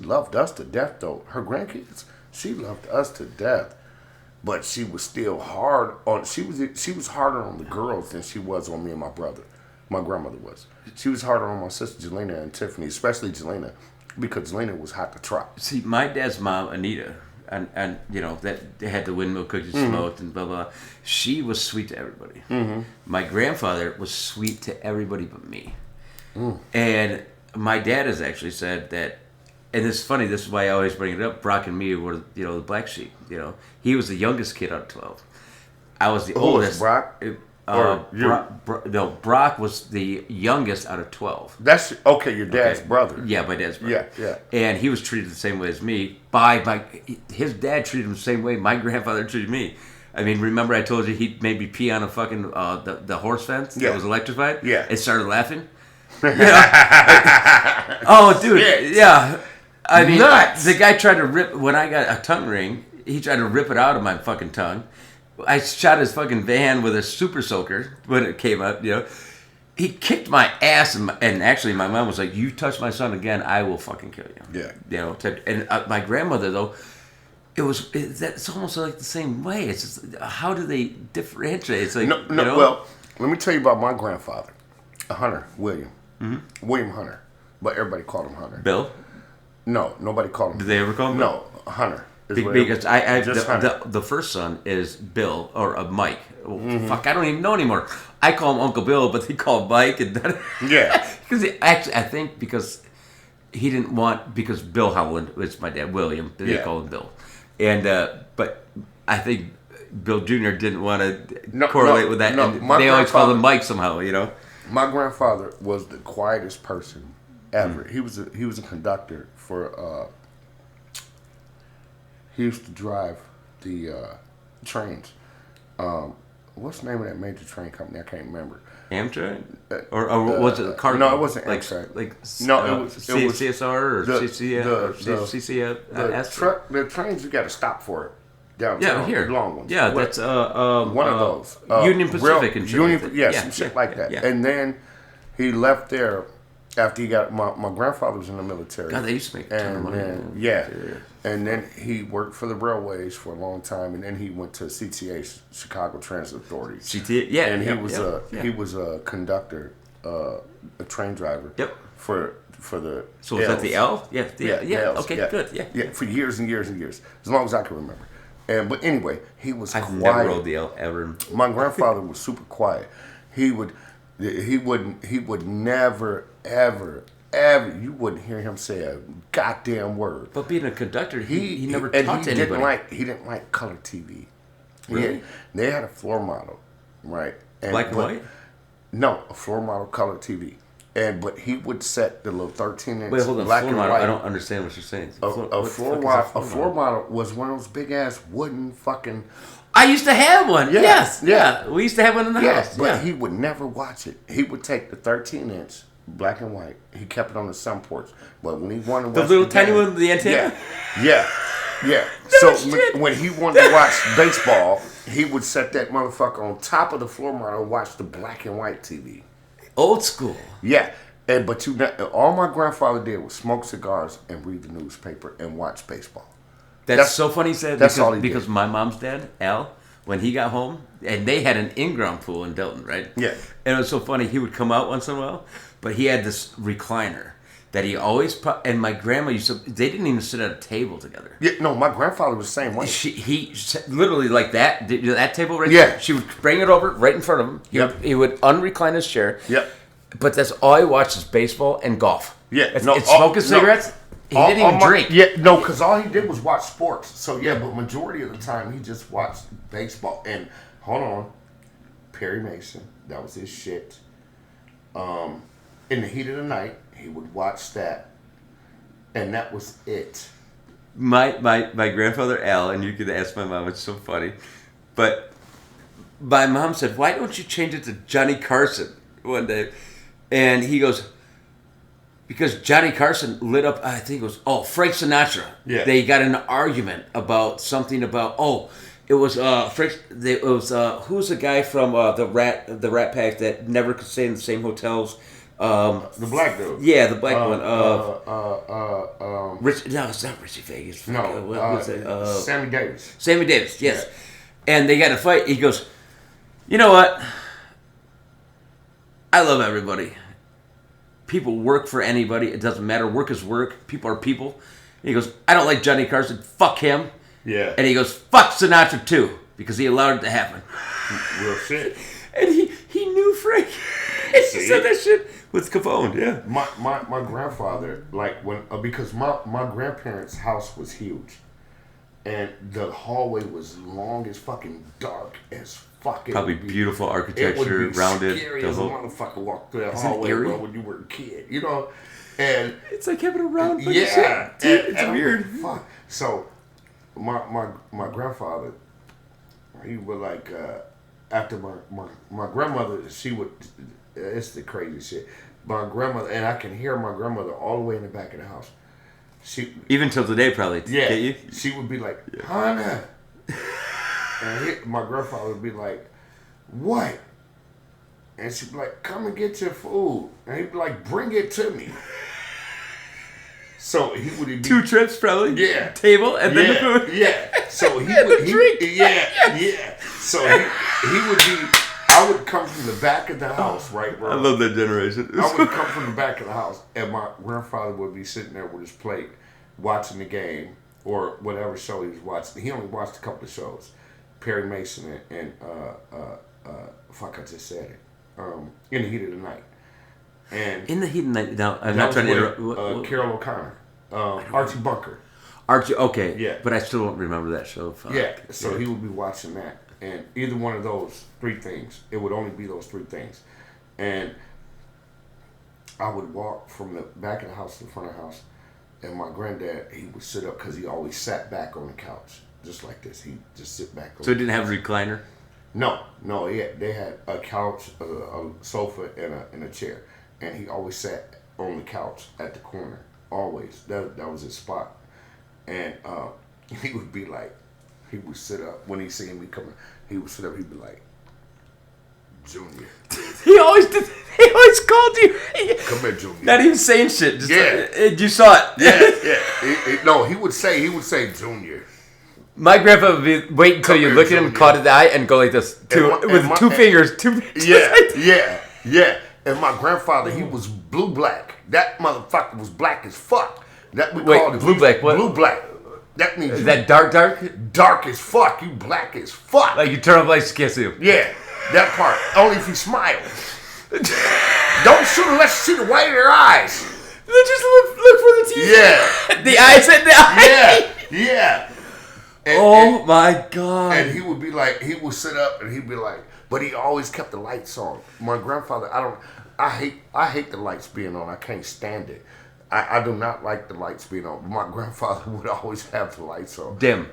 loved us to death though. Her grandkids. She loved us to death. But she was still hard on. She was harder on the girls than she was on me and my brother. My grandmother was. She was harder on my sister Jelena and Tiffany, especially Jelena, because Jelena was hot to trot. See, my dad's mom, Anita, and that had the windmill cookies smoked and blah blah. She was sweet to everybody. My grandfather was sweet to everybody but me. And my dad has actually said that and it's funny. This is why I always bring it up. Brock and me were, the black sheep. He was the youngest kid out of 12. I was the oldest. Brock? Or you? Brock was the youngest out of 12. That's okay. Your dad's brother. Yeah, my dad's brother. Yeah. And he was treated the same way as me. His dad treated him the same way my grandfather treated me. I mean, remember I told you he made me pee on a fucking the horse fence that was electrified? Yeah. And started laughing. Oh, dude. Yeah. I mean, the guy tried to rip when I got a tongue ring. He tried to rip it out of my fucking tongue. I shot his fucking van with a super soaker when it came up, He kicked my ass, and actually my mom was like, "You touch my son again, I will fucking kill you." Yeah. And my grandmother, though, it's almost like the same way. It's just, how do they differentiate? It's like, no. Well, let me tell you about my grandfather, Hunter, William. Mm-hmm. William Hunter. But everybody called him Hunter. Bill? No, nobody called him. Did they ever call him Bill? No, Hunter. Because the first son is Bill or Mike. Fuck, I don't even know anymore. I call him Uncle Bill, but they call him Mike. Yeah. Because I think because he didn't want, because Bill Howland, it's my dad, William, they call him Bill. And but I think Bill Jr. didn't want to correlate with that. No, and they always called him Mike somehow, My grandfather was the quietest person ever. He was a conductor for. He used to drive the trains. What's the name of that major train company? I can't remember. Amtrak? Or was it Cardinal? No, it wasn't Amtrak. It was CSR or CCS? The trains, you got to stop for it. Downtown, yeah, here. The long ones. Yeah, that's one of those. Union Pacific and shit. Some shit like that. Yeah. And then he left there after he got my grandfather was in the military. God, they used to make a ton of money. And then he worked for the railways for a long time, and then he went to CTA, Chicago Transit Authority. CTA, yeah. And he was a conductor, a train driver. Yep. For the. So was that the L? Yeah. L's, Okay, good. Yeah. For years and years and years, as long as I can remember. But anyway, he was quiet. I've never rode the L ever. My grandfather was super quiet. He would never ever you wouldn't hear him say a goddamn word. But being a conductor, he never talked to anybody. He didn't like color TV. Really? They had a floor model, right? Black and white? No, a floor model color TV. But he would set the little 13-inch Wait, hold on. black floor and model, white. I don't understand what you're saying. A floor model was one of those big ass wooden fucking. I used to have one. Yeah, Yes. yeah. We used to have one in the house. But he would never watch it. He would take the 13-inch black and white. He kept it on the sun porch. But when he wanted to watch the little tiny one with the antenna? Yeah. No so shit. when he wanted to watch baseball, he would set that motherfucker on top of the floor model and watch the black and white TV. Old school. Yeah. But all my grandfather did was smoke cigars and read the newspaper and watch baseball. That's so funny you said that's all he because did. my mom's dad, Al, when he got home, and they had an in-ground pool in Delton, right? Yeah. And it was so funny. He would come out once in a while, but he had this recliner that he always and my grandma used to. They didn't even sit at a table together. Yeah, no, my grandfather was the same way. He literally like that table right Yeah. there. She would bring it over right in front of him. He would unrecline his chair. Yep. But that's all he watched is baseball and golf. Yeah. It's smoking cigarettes. He didn't even drink. Yeah, no, because all he did was watch sports. So, but majority of the time, he just watched baseball. And, hold on, Perry Mason, that was his shit. In the heat of the night, he would watch that. And that was it. My grandfather, Al, and you can ask my mom, it's so funny. But my mom said, why don't you change it to Johnny Carson one day? And he goes, because Johnny Carson lit up, I think it was, Frank Sinatra. Yeah. They got in an argument about something about, it was Frank, it was, who's the guy from the Rat Pack that never could stay in the same hotels? The black dude. Yeah, the black one. No, it's not Richie Vegas. No, what's it? Sammy Davis. Sammy Davis, yes. Yeah. And they got in a fight. He goes, you know what? I love everybody. People work for anybody. It doesn't matter. Work is work. People are people. And he goes, I don't like Johnny Carson. Fuck him. Yeah. And he goes, fuck Sinatra too, because he allowed it to happen. Real shit. And he knew Frank. He said that shit. With Capone, yeah. My grandfather, like when because my grandparents' house was huge, and the hallway was long as fucking dark as fucking. Probably beautiful architecture, it would be rounded. Scary as a motherfucker walk through that Isn't it hallway, eerie? bro, when you were a kid, you know. And it's like having a round. Yeah, shit. Dude, it's weird. Fuck. So, my grandfather, he would like after my grandmother, she would. It's the crazy shit. My grandmother, and I can hear my grandmother all the way in the back of the house. She even till today, probably. Yeah, get you? She would be like, Hannah, and my grandfather would be like, what? And she'd be like, come and get your food, and he'd be like, bring it to me. So he would be 2 trips, probably. Yeah, table and then the food. Yeah. So he and would the drink. Yeah. So he would be. I would come from the back of the house, right, bro? I love that generation. I would come from the back of the house, and my grandfather would be sitting there with his plate, watching the game or whatever show he was watching. He only watched a couple of shows, Perry Mason and fuck, I just said it. In the Heat of the Night. And in the Heat of the Night. Now I'm not trying to interrupt. Carol O'Connor, Archie Bunker. Archie, okay, yeah, but I still don't remember that show. Fuck. Yeah, so he would be watching that. And either one of those 3 things, it would only be those 3 things. And I would walk from the back of the house to the front of the house, and my granddad, he would sit up because he always sat back on the couch, just like this. He'd just sit back on So he didn't have a recliner? No, they had a couch, a sofa, and a chair. And he always sat on the couch at the corner, always. That was his spot. And he would be like, he would sit up when he seen me coming. He would sit up. He'd be like, Junior. He always did. He always called you. Come here, Junior. Not even saying shit. Just you saw it. Yeah. No, he would say Junior. My grandpa would be wait until you look at him, caught his eye, and go like this, with 2 fingers. Yeah. And my grandfather, he was blue-black. That motherfucker was black as fuck. That we called it blue-black. What? Blue-black. That means is that dark? Dark as fuck. You black as fuck. Like you turn up lights to kiss you. Yeah, that part. Only if you smile. Don't shoot unless you see the white of their eyes. Then just look for the teeth. Yeah. The eyes and the eyes. Yeah. And, my God. And he would be like, he would sit up and he'd be like, but he always kept the lights on. My grandfather, I hate the lights being on. I can't stand it. I do not like the lights being on. My grandfather would always have the lights on. Dim.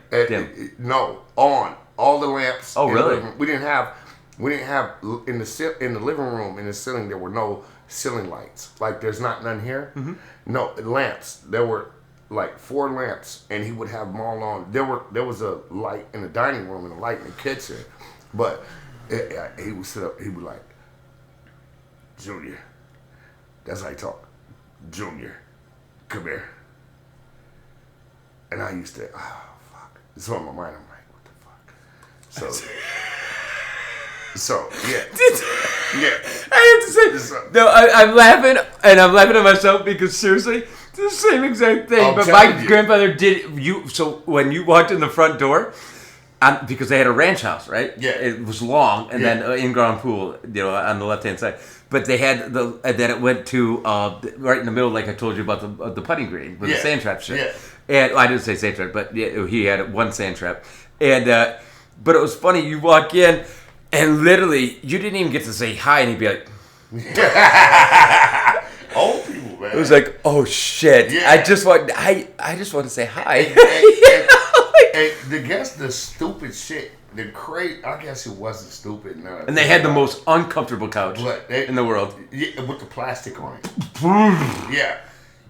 No, on. All the lamps. Oh, really? We didn't have in the living room, in the ceiling, there were no ceiling lights. Like there's none here. Mm-hmm. No, lamps. There were like 4 lamps, and he would have them all on. There was a light in the dining room and a light in the kitchen. But he would sit up, he would like, Junior. That's how he talk. Junior. Come here. And I used to, fuck. It's on my mind. I'm like, what the fuck? So yeah. I have to say, no, I'm laughing, and I'm laughing at myself because seriously, it's the same exact thing. But my grandfather did, so when you walked in the front door, because they had a ranch house, right? Yeah. It was long, and then an in-ground pool, on the left-hand side. But they had and then it went to right in the middle, like I told you about the putting green with the sand trap shit. Yeah. And I didn't say sand trap, but he had 1 sand trap. And but it was funny. You walk in, and literally you didn't even get to say hi, and he'd be like, old people, man. It was like, oh shit! Yeah. I just want to say hi. And the stupid shit. I guess it wasn't stupid. No. And they had the most uncomfortable couch in the world. Yeah, with the plastic on it. Yeah.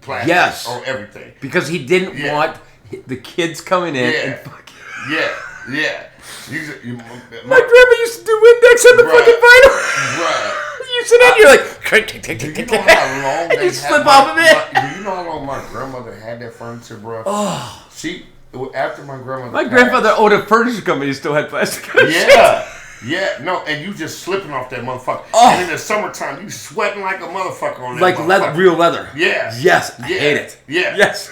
Plastic on everything. Because he didn't want the kids coming in and fucking... Yeah. My grandma used to do Windex on the fucking vinyl. Bruh. You sit down, you're like... Do you know how long and you slip off of it? Do you know how long my grandmother had that furniture, bro? Oh. After my grandmother My grandfather owned a furniture company, still had plastic on Yeah, no, and you just slipping off that motherfucker. Oh. And in the summertime, you sweating like a motherfucker on that like real leather. Yeah. Yes, I hate it. Yeah. Yes.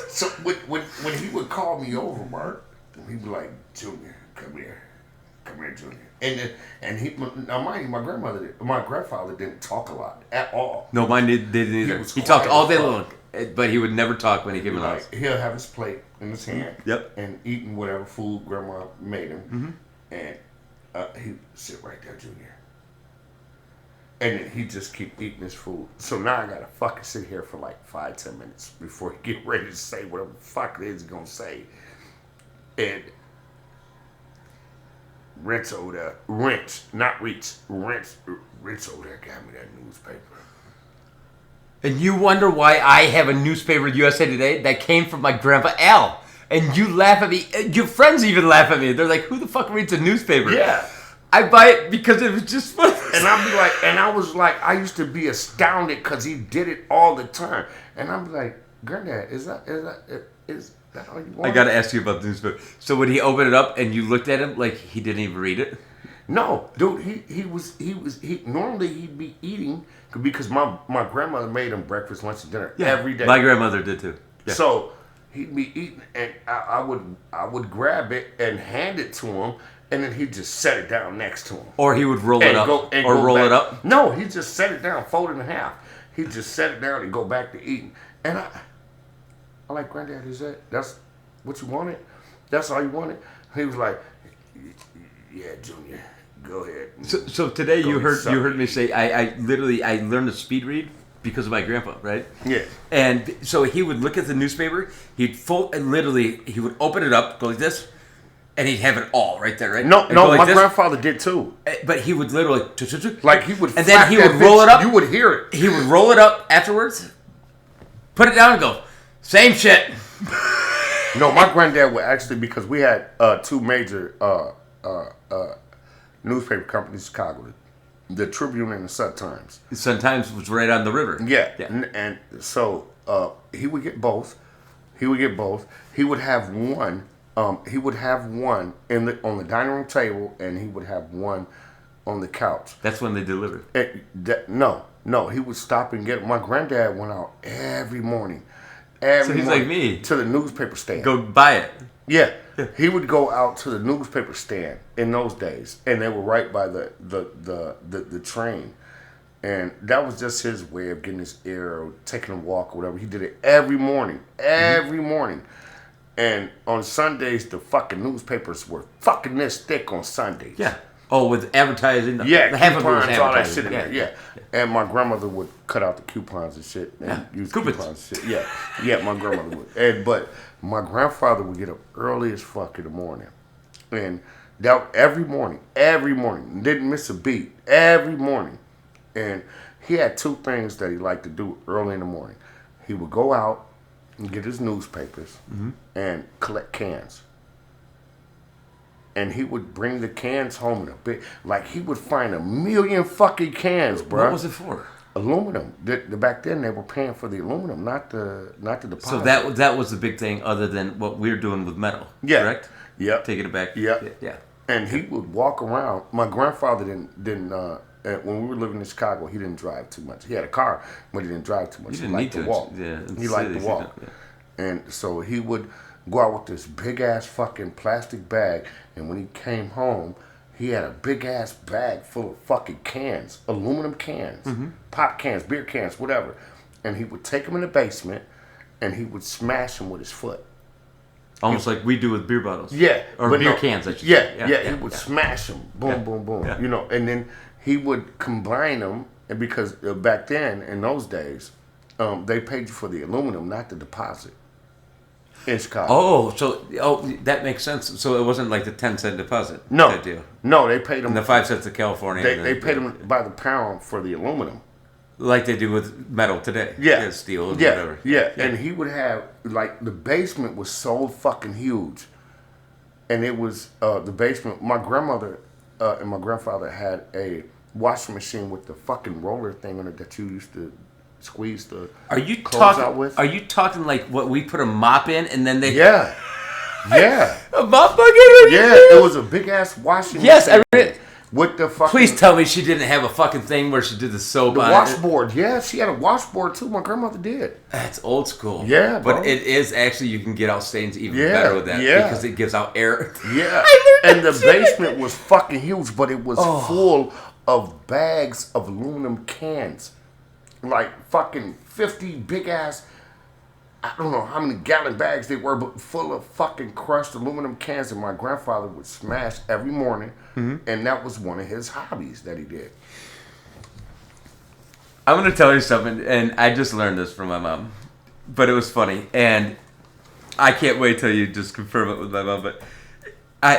So when he would call me over, Mark, he'd be like, Junior, come here. Come here, Junior. And he, now mind you, my grandfather didn't talk a lot at all. No, mine didn't either. He talked all day long, but he would never talk when he came in the house. He'll have his plate in his hand. Yep. And eating whatever food grandma made him. And he'd sit right there, Junior. And then he'd just keep eating his food. So now I gotta fucking sit here for like 5-10 minutes before he get ready to say whatever the fuck it is he's gonna say. And Rich over there got me that newspaper. And you wonder why I have a newspaper, USA Today, that came from my grandpa Al. And you laugh at me. Your friends even laugh at me. They're like, who the fuck reads a newspaper? Yeah. I buy it because it was just fun. And I was like, I used to be astounded because he did it all the time. And I'm like, Granddad, is that all you want? I gotta ask you about the newspaper. So when he opened it up and you looked at him like he didn't even read it? No, dude, he normally he'd be eating because my grandmother made him breakfast, lunch, and dinner every day. My grandmother did too. Yeah. So he'd be eating, and I would grab it and hand it to him, and then he'd just set it down next to him. Or he would roll it up. Or roll it up? No, he'd just set it down, fold it in half. He'd just set it down and go back to eating. And I like, Granddad, that's what you wanted? That's all you wanted? He was like, yeah, Junior, go ahead. So today you heard me say I learned to speed read because of my grandpa, right? Yeah. And so he would look at the newspaper, he would open it up, go like this, and he'd have it all right there, right? No, like my grandfather did too. But he would literally like he would, and then he would roll it up. You would hear it. He would roll it up afterwards, put it down, and go, same shit. No, my granddad would actually, because we had two major newspaper companies in Chicago, the Tribune and the Sun-Times. The Sun-Times was right on the river. Yeah. And so he would get both. He would have one. He would have one on the dining room table, and he would have one on the couch. That's when they delivered. No, he would stop and get it. My granddad went out every morning. So he's like me. To the newspaper stand. Go buy it. Yeah. He would go out to the newspaper stand in those days, and they were right by the train. And that was just his way of getting his air or taking a walk or whatever. He did it every morning. Every morning. And on Sundays, the fucking newspapers were fucking this thick on Sundays. Yeah. Oh, with advertising. Yeah, half of it was coupons, all that advertising. shit in there. Yeah. And my grandmother would cut out the coupons and shit. And use Coupons. And shit. Yeah, my grandmother would. But my grandfather would get up early as fuck in the morning. And that every morning. Didn't miss a beat. Every morning. And he had two things that he liked to do early in the morning. He would go out and get his newspapers and collect cans. And he would bring the cans home in a big, like he would find 1 million fucking cans, bro. What was it for? Aluminum. Back then they were paying for the aluminum, not the deposit. So that was the big thing, other than what we're doing with metal. Yeah. Correct. Yep. Taking it back. Yep. Yeah. And he would walk around. My grandfather didn't. When we were living in Chicago, he didn't drive too much. He had a car, but he didn't drive too much. He didn't need to walk. Yeah. He liked to walk. And so he would go out with this big ass fucking plastic bag, and when he came home, he had a big ass bag full of fucking cans, aluminum cans, pop cans, beer cans, whatever. And he would take them in the basement, and he would smash them with his foot. Almost like we do with beer bottles. Yeah. Or beer cans, I should say. Yeah, he would smash them, boom, boom, boom. Yeah. You know, and then he would combine them, and because back then, in those days, they paid you for the aluminum, not the deposit. In Chicago. That makes sense. So it wasn't like the 10-cent deposit. No, deal. No, they paid them. And the 5 cents of California. They paid them by the pound for the aluminum, like they do with metal today. Yeah, steel, yeah, whatever. Yeah, and he would have the basement was so fucking huge, and it was the basement. My grandmother and my grandfather had a washing machine with the fucking roller thing on it that you used to squeeze the clothes out with. Are you talking like what we put a mop in and then they? Yeah. A mop bucket? Yeah, it was a big ass washing machine. Yes, I read it. with the fucking... Please tell me she didn't have a fucking thing where she did the soap on it. washboard. Yeah, she had a washboard too. My grandmother did. That's old school. Yeah, bro. But it is actually, you can get out stains even better with that because it gives out air. Yeah. And the basement was fucking huge, but it was full of bags of aluminum cans. Like fucking 50 big ass, I don't know how many gallon bags they were, but full of fucking crushed aluminum cans that my grandfather would smash every morning. And that was one of his hobbies that he did. I'm going to tell you something, and I just learned this from my mom, but it was funny, and I can't wait till you just confirm it with my mom, but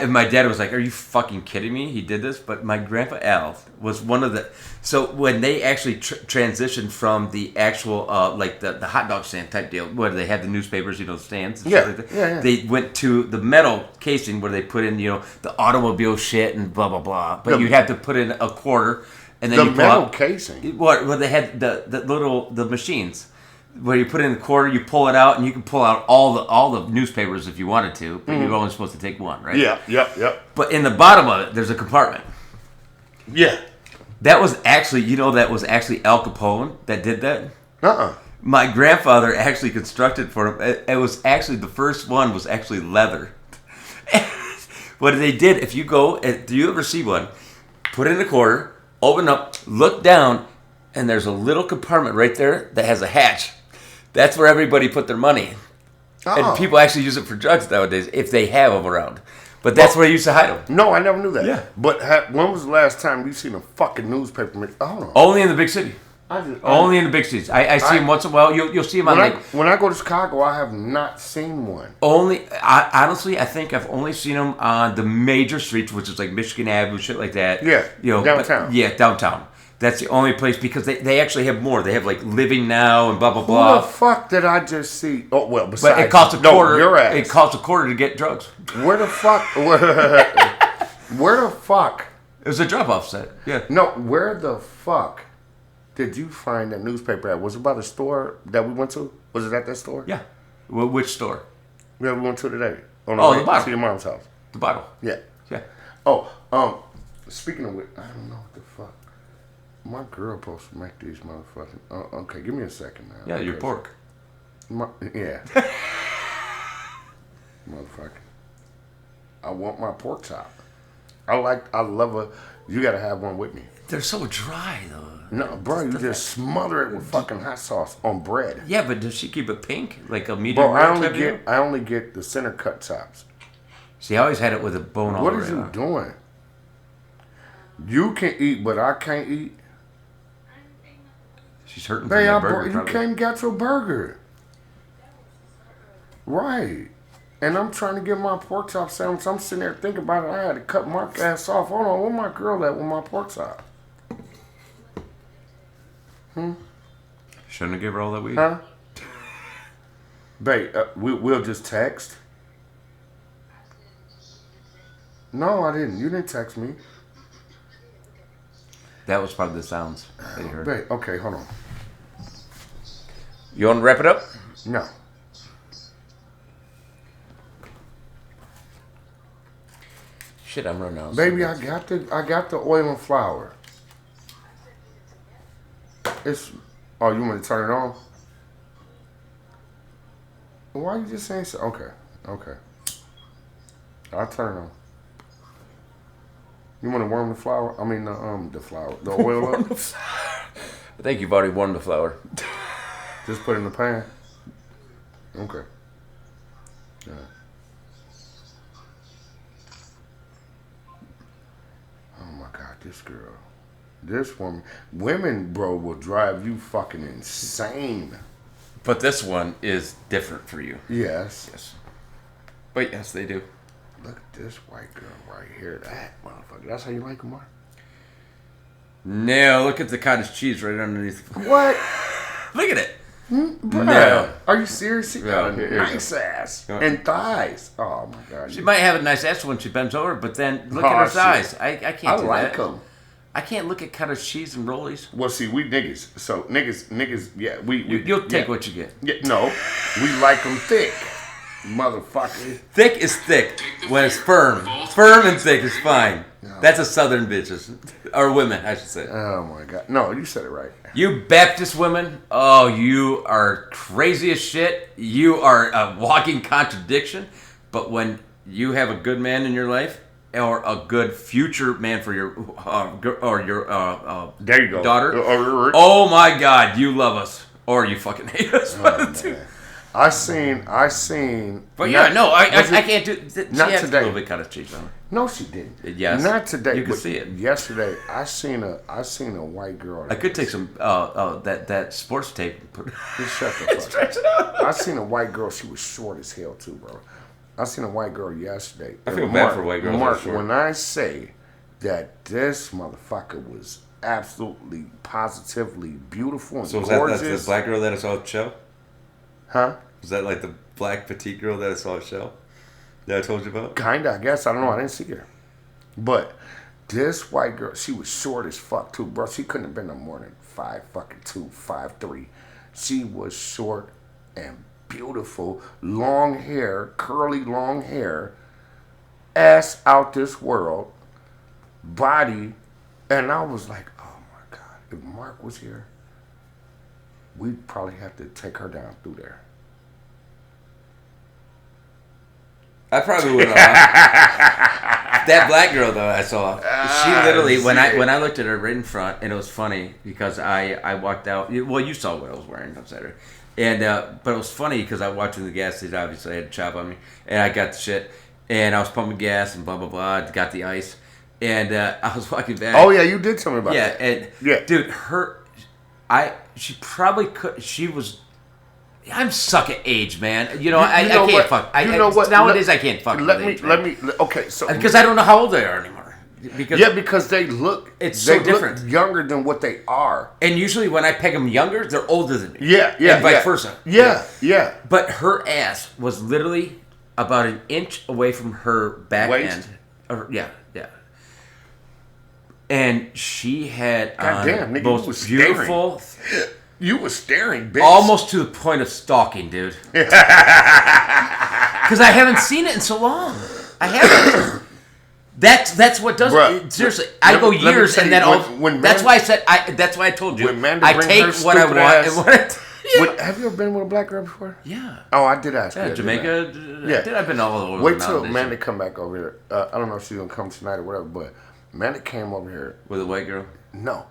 my dad was like, are you fucking kidding me? He did this? But my grandpa Al was one of the... So when they actually transitioned from the actual, like the hot dog stand type deal, where they had the newspapers, stands and stuff like that, they went to the metal casing where they put in, the automobile shit and blah, blah, blah. But you'd have to put in a quarter, and then the you pull metal out... casing? Well, they had the machines. Where you put in the quarter, you pull it out, and you can pull out all the newspapers if you wanted to, but you're only supposed to take one, right? Yeah, yep. But in the bottom of it, there's a compartment. Yeah. That was actually, that was actually Al Capone that did that? My grandfather actually constructed for him. It was actually, the first one was actually leather. What they did, if you go, do you ever see one? Put in the quarter, open up, look down, and there's a little compartment right there that has a hatch. That's where everybody put their money. And people actually use it for drugs nowadays, if they have them around. But that's where they used to hide them. No, I never knew that. Yeah. But when was the last time you seen a fucking newspaper? Hold on. Only in the big city. Only in the big cities. I see them once in a while. You'll see them on when I go to Chicago, I have not seen one. Honestly, I think I've only seen them on the major streets, which is like Michigan Avenue, shit like that. Yeah. Downtown. Downtown. That's the only place, because they actually have more. They have like Living Now and blah blah blah. Who the fuck did I just see? Oh well, besides, but it costs a quarter. Your ass. It costs a quarter to get drugs. Where the fuck? Where the fuck? It was a drop-off set. Yeah. No, where the fuck did you find that newspaper at? Was it by the store that we went to? Was it at that store? Yeah. Well, which store? Yeah, we went to today. The bottle. To your mom's house. The bottle. Yeah. Yeah. Oh, speaking of which, I don't know what the fuck. My girl supposed to make these motherfucking... okay, give me a second now. Yeah, your pork. Yeah. Motherfucker. I want my pork chop. I love a... You gotta have one with me. They're so dry, though. No, bro, you just smother it with fucking hot sauce on bread. Yeah, but does she keep it pink? Like a medium rare? I only get the center cut chops. See, I always had it with a bone all What around. is you doing? You can eat, but I can't eat. She's hurting from that burger. You can't get your burger. Right. And I'm trying to get my pork chop sandwich. I'm sitting there thinking about it. I had to cut my ass off. Hold on, where my girl at with my pork chop? Shouldn't have given her all that weed. Huh? Babe, we'll just text. No, I didn't. You didn't text me. That was probably the sounds that you heard. Babe, okay, hold on. You want to wrap it up? No. Shit, I'm running out. Baby, I got the oil and flour. Oh, you want me to turn it on? Why you just saying so? Okay. I'll turn it on. You want to warm the flour? I mean, the flour. The oil up? I think you've already warmed the flour. Just put it in the pan? Okay. Yeah. Oh my God, this girl. This woman. Women, bro, will drive you fucking insane. But this one is different for you. Yes. But yes, they do. Look at this white girl right here. That motherfucker. That's how you like them, Mark? No, look at the cottage cheese right underneath. What? Look at it. No. Are you serious? She got a Here nice ass. And thighs. Oh, my God. She might have a nice ass when she bends over, but then look at her thighs. I can't do that. I like them. I can't look at cottage cheese and rollies. Well, see, we niggas. So, niggas, yeah. You'll take what you get. Yeah, no. We like them thick. Motherfucker. Thick is thick when it's firm. Firm and thick is fine. Oh That's a Southern bitches. Or women, I should say. Oh, my God. No, you said it right. You Baptist women, oh, you are crazy as shit. You are a walking contradiction. But when you have a good man in your life, or a good future man for your there you go. daughter, oh my God, you love us. Or you fucking hate us. I seen. But yeah, no, I can't do. She not had today. A little bit kind of cheese on her. No, she didn't. Yes, not today. You can see it. Yesterday, I seen a white girl. I could take some that sports tape. Just shut the fuck Stretch it out. I seen a white girl. She was short as hell too, bro. I seen a white girl yesterday. I feel bad for white girls. Mark, when I say that this motherfucker was absolutely, positively beautiful and gorgeous. So was that the black girl that I saw at the show? Huh? Was that like the black petite girl that I saw at the show? That I told you about? Kinda, I guess. I don't know. I didn't see her. But this white girl, she was short as fuck too, bro. She couldn't have been no more than 5'2", 5'3". She was short and beautiful, long hair, curly long hair, ass out this world, body, and I was like, oh my God, if Mark was here, we'd probably have to take her down through there. I probably would have. That black girl though I saw, she literally when I looked at her right in front, and it was funny because I walked out. Well, you saw what I was wearing on Saturday. And but it was funny because I walked in the gas station. Obviously, I had a chop on me, and I got the shit, and I was pumping gas and blah blah blah. Got the ice, and I was walking back. Oh yeah, you did tell me about that. And dude, she probably could. She was. I'm suck at age, man. You know, I can't what? fuck. You know what? Nowadays, I can't fuck. Let me. Okay, so because I don't know how old they are anymore. Because they look. It's so different. Look younger than what they are. And usually when I peg them younger, they're older than me. Yeah. And vice versa. Yeah. But her ass was literally about an inch away from her back waist? end. Yeah. And she had goddamn, nigga, most beautiful. You were staring, bitch. Almost to the point of stalking, dude. Because I haven't seen it in so long. I haven't. That's what does it. Seriously, I go years and then that's why I said that's why I told you I take what I want and what have you ever been with a black girl before? Yeah. Oh, I did ask. Yeah, Jamaica. I've been all over. Wait till Amanda come back over here. I don't know if she's gonna come tonight or whatever, but Amanda came over here with a white girl. No.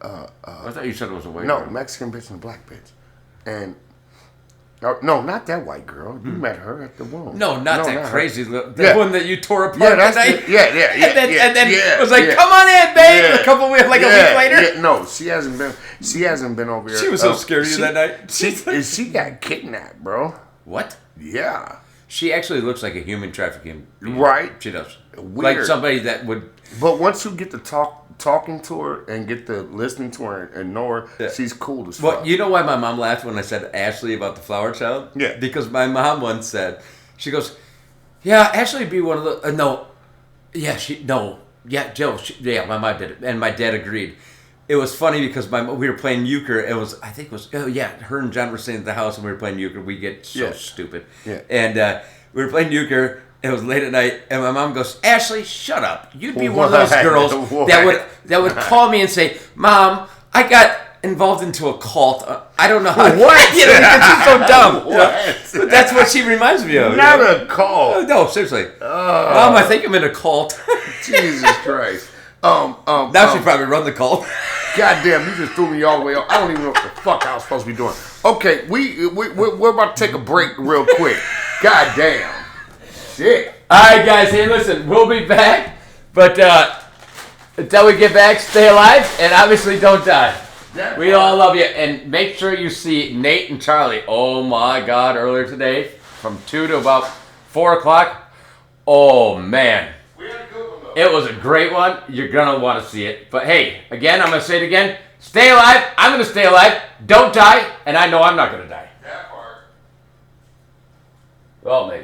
I thought you said it was a white girl. No, Mexican bitch and a black bitch, and. No, not that white girl. You met her at the womb. No, not that crazy. The one that you tore apart that night. And then it was like, come on in, babe. A couple weeks, a week later. Yeah, no, she hasn't been over here. She was so scared of you that night. She got kidnapped, bro. What? Yeah. She actually looks like a human trafficking. Right. She does. Weird. Like somebody that would. But once you get to talking to her and get to listening to her and know her, she's cool as fuck. Well, you know why my mom laughed when I said Ashley about the flower child? Yeah. Because my mom once said, she goes, yeah, Ashley would be one of the, Jill, my mom did it. And my dad agreed. It was funny because we were playing euchre. Her and John were sitting at the house and we were playing euchre. We get so stupid. Yeah. And we were playing euchre. It was late at night, and my mom goes, Ashley, shut up. You'd be one of those girls that would call me and say, Mom, I got involved into a cult. I don't know how. What? Because she's so dumb. What? But that's what she reminds me of. Not a cult. No, seriously. Mom, I think I'm in a cult. Jesus Christ. Now she probably run the cult. Goddamn, you just threw me all the way off. I don't even know what the fuck I was supposed to be doing. Okay, we're about to take a break real quick. Goddamn. Shit. All right, guys. Hey, listen, we'll be back, but until we get back, stay alive and obviously don't die. We all love you, and make sure you see Nate and Charlie. Oh my God! Earlier today, from 2 to about 4 o'clock. Oh man, it was a great one. You're gonna want to see it. But hey, again, I'm gonna say it again. Stay alive. I'm gonna stay alive. Don't die, and I know I'm not gonna die. That part. Well, maybe.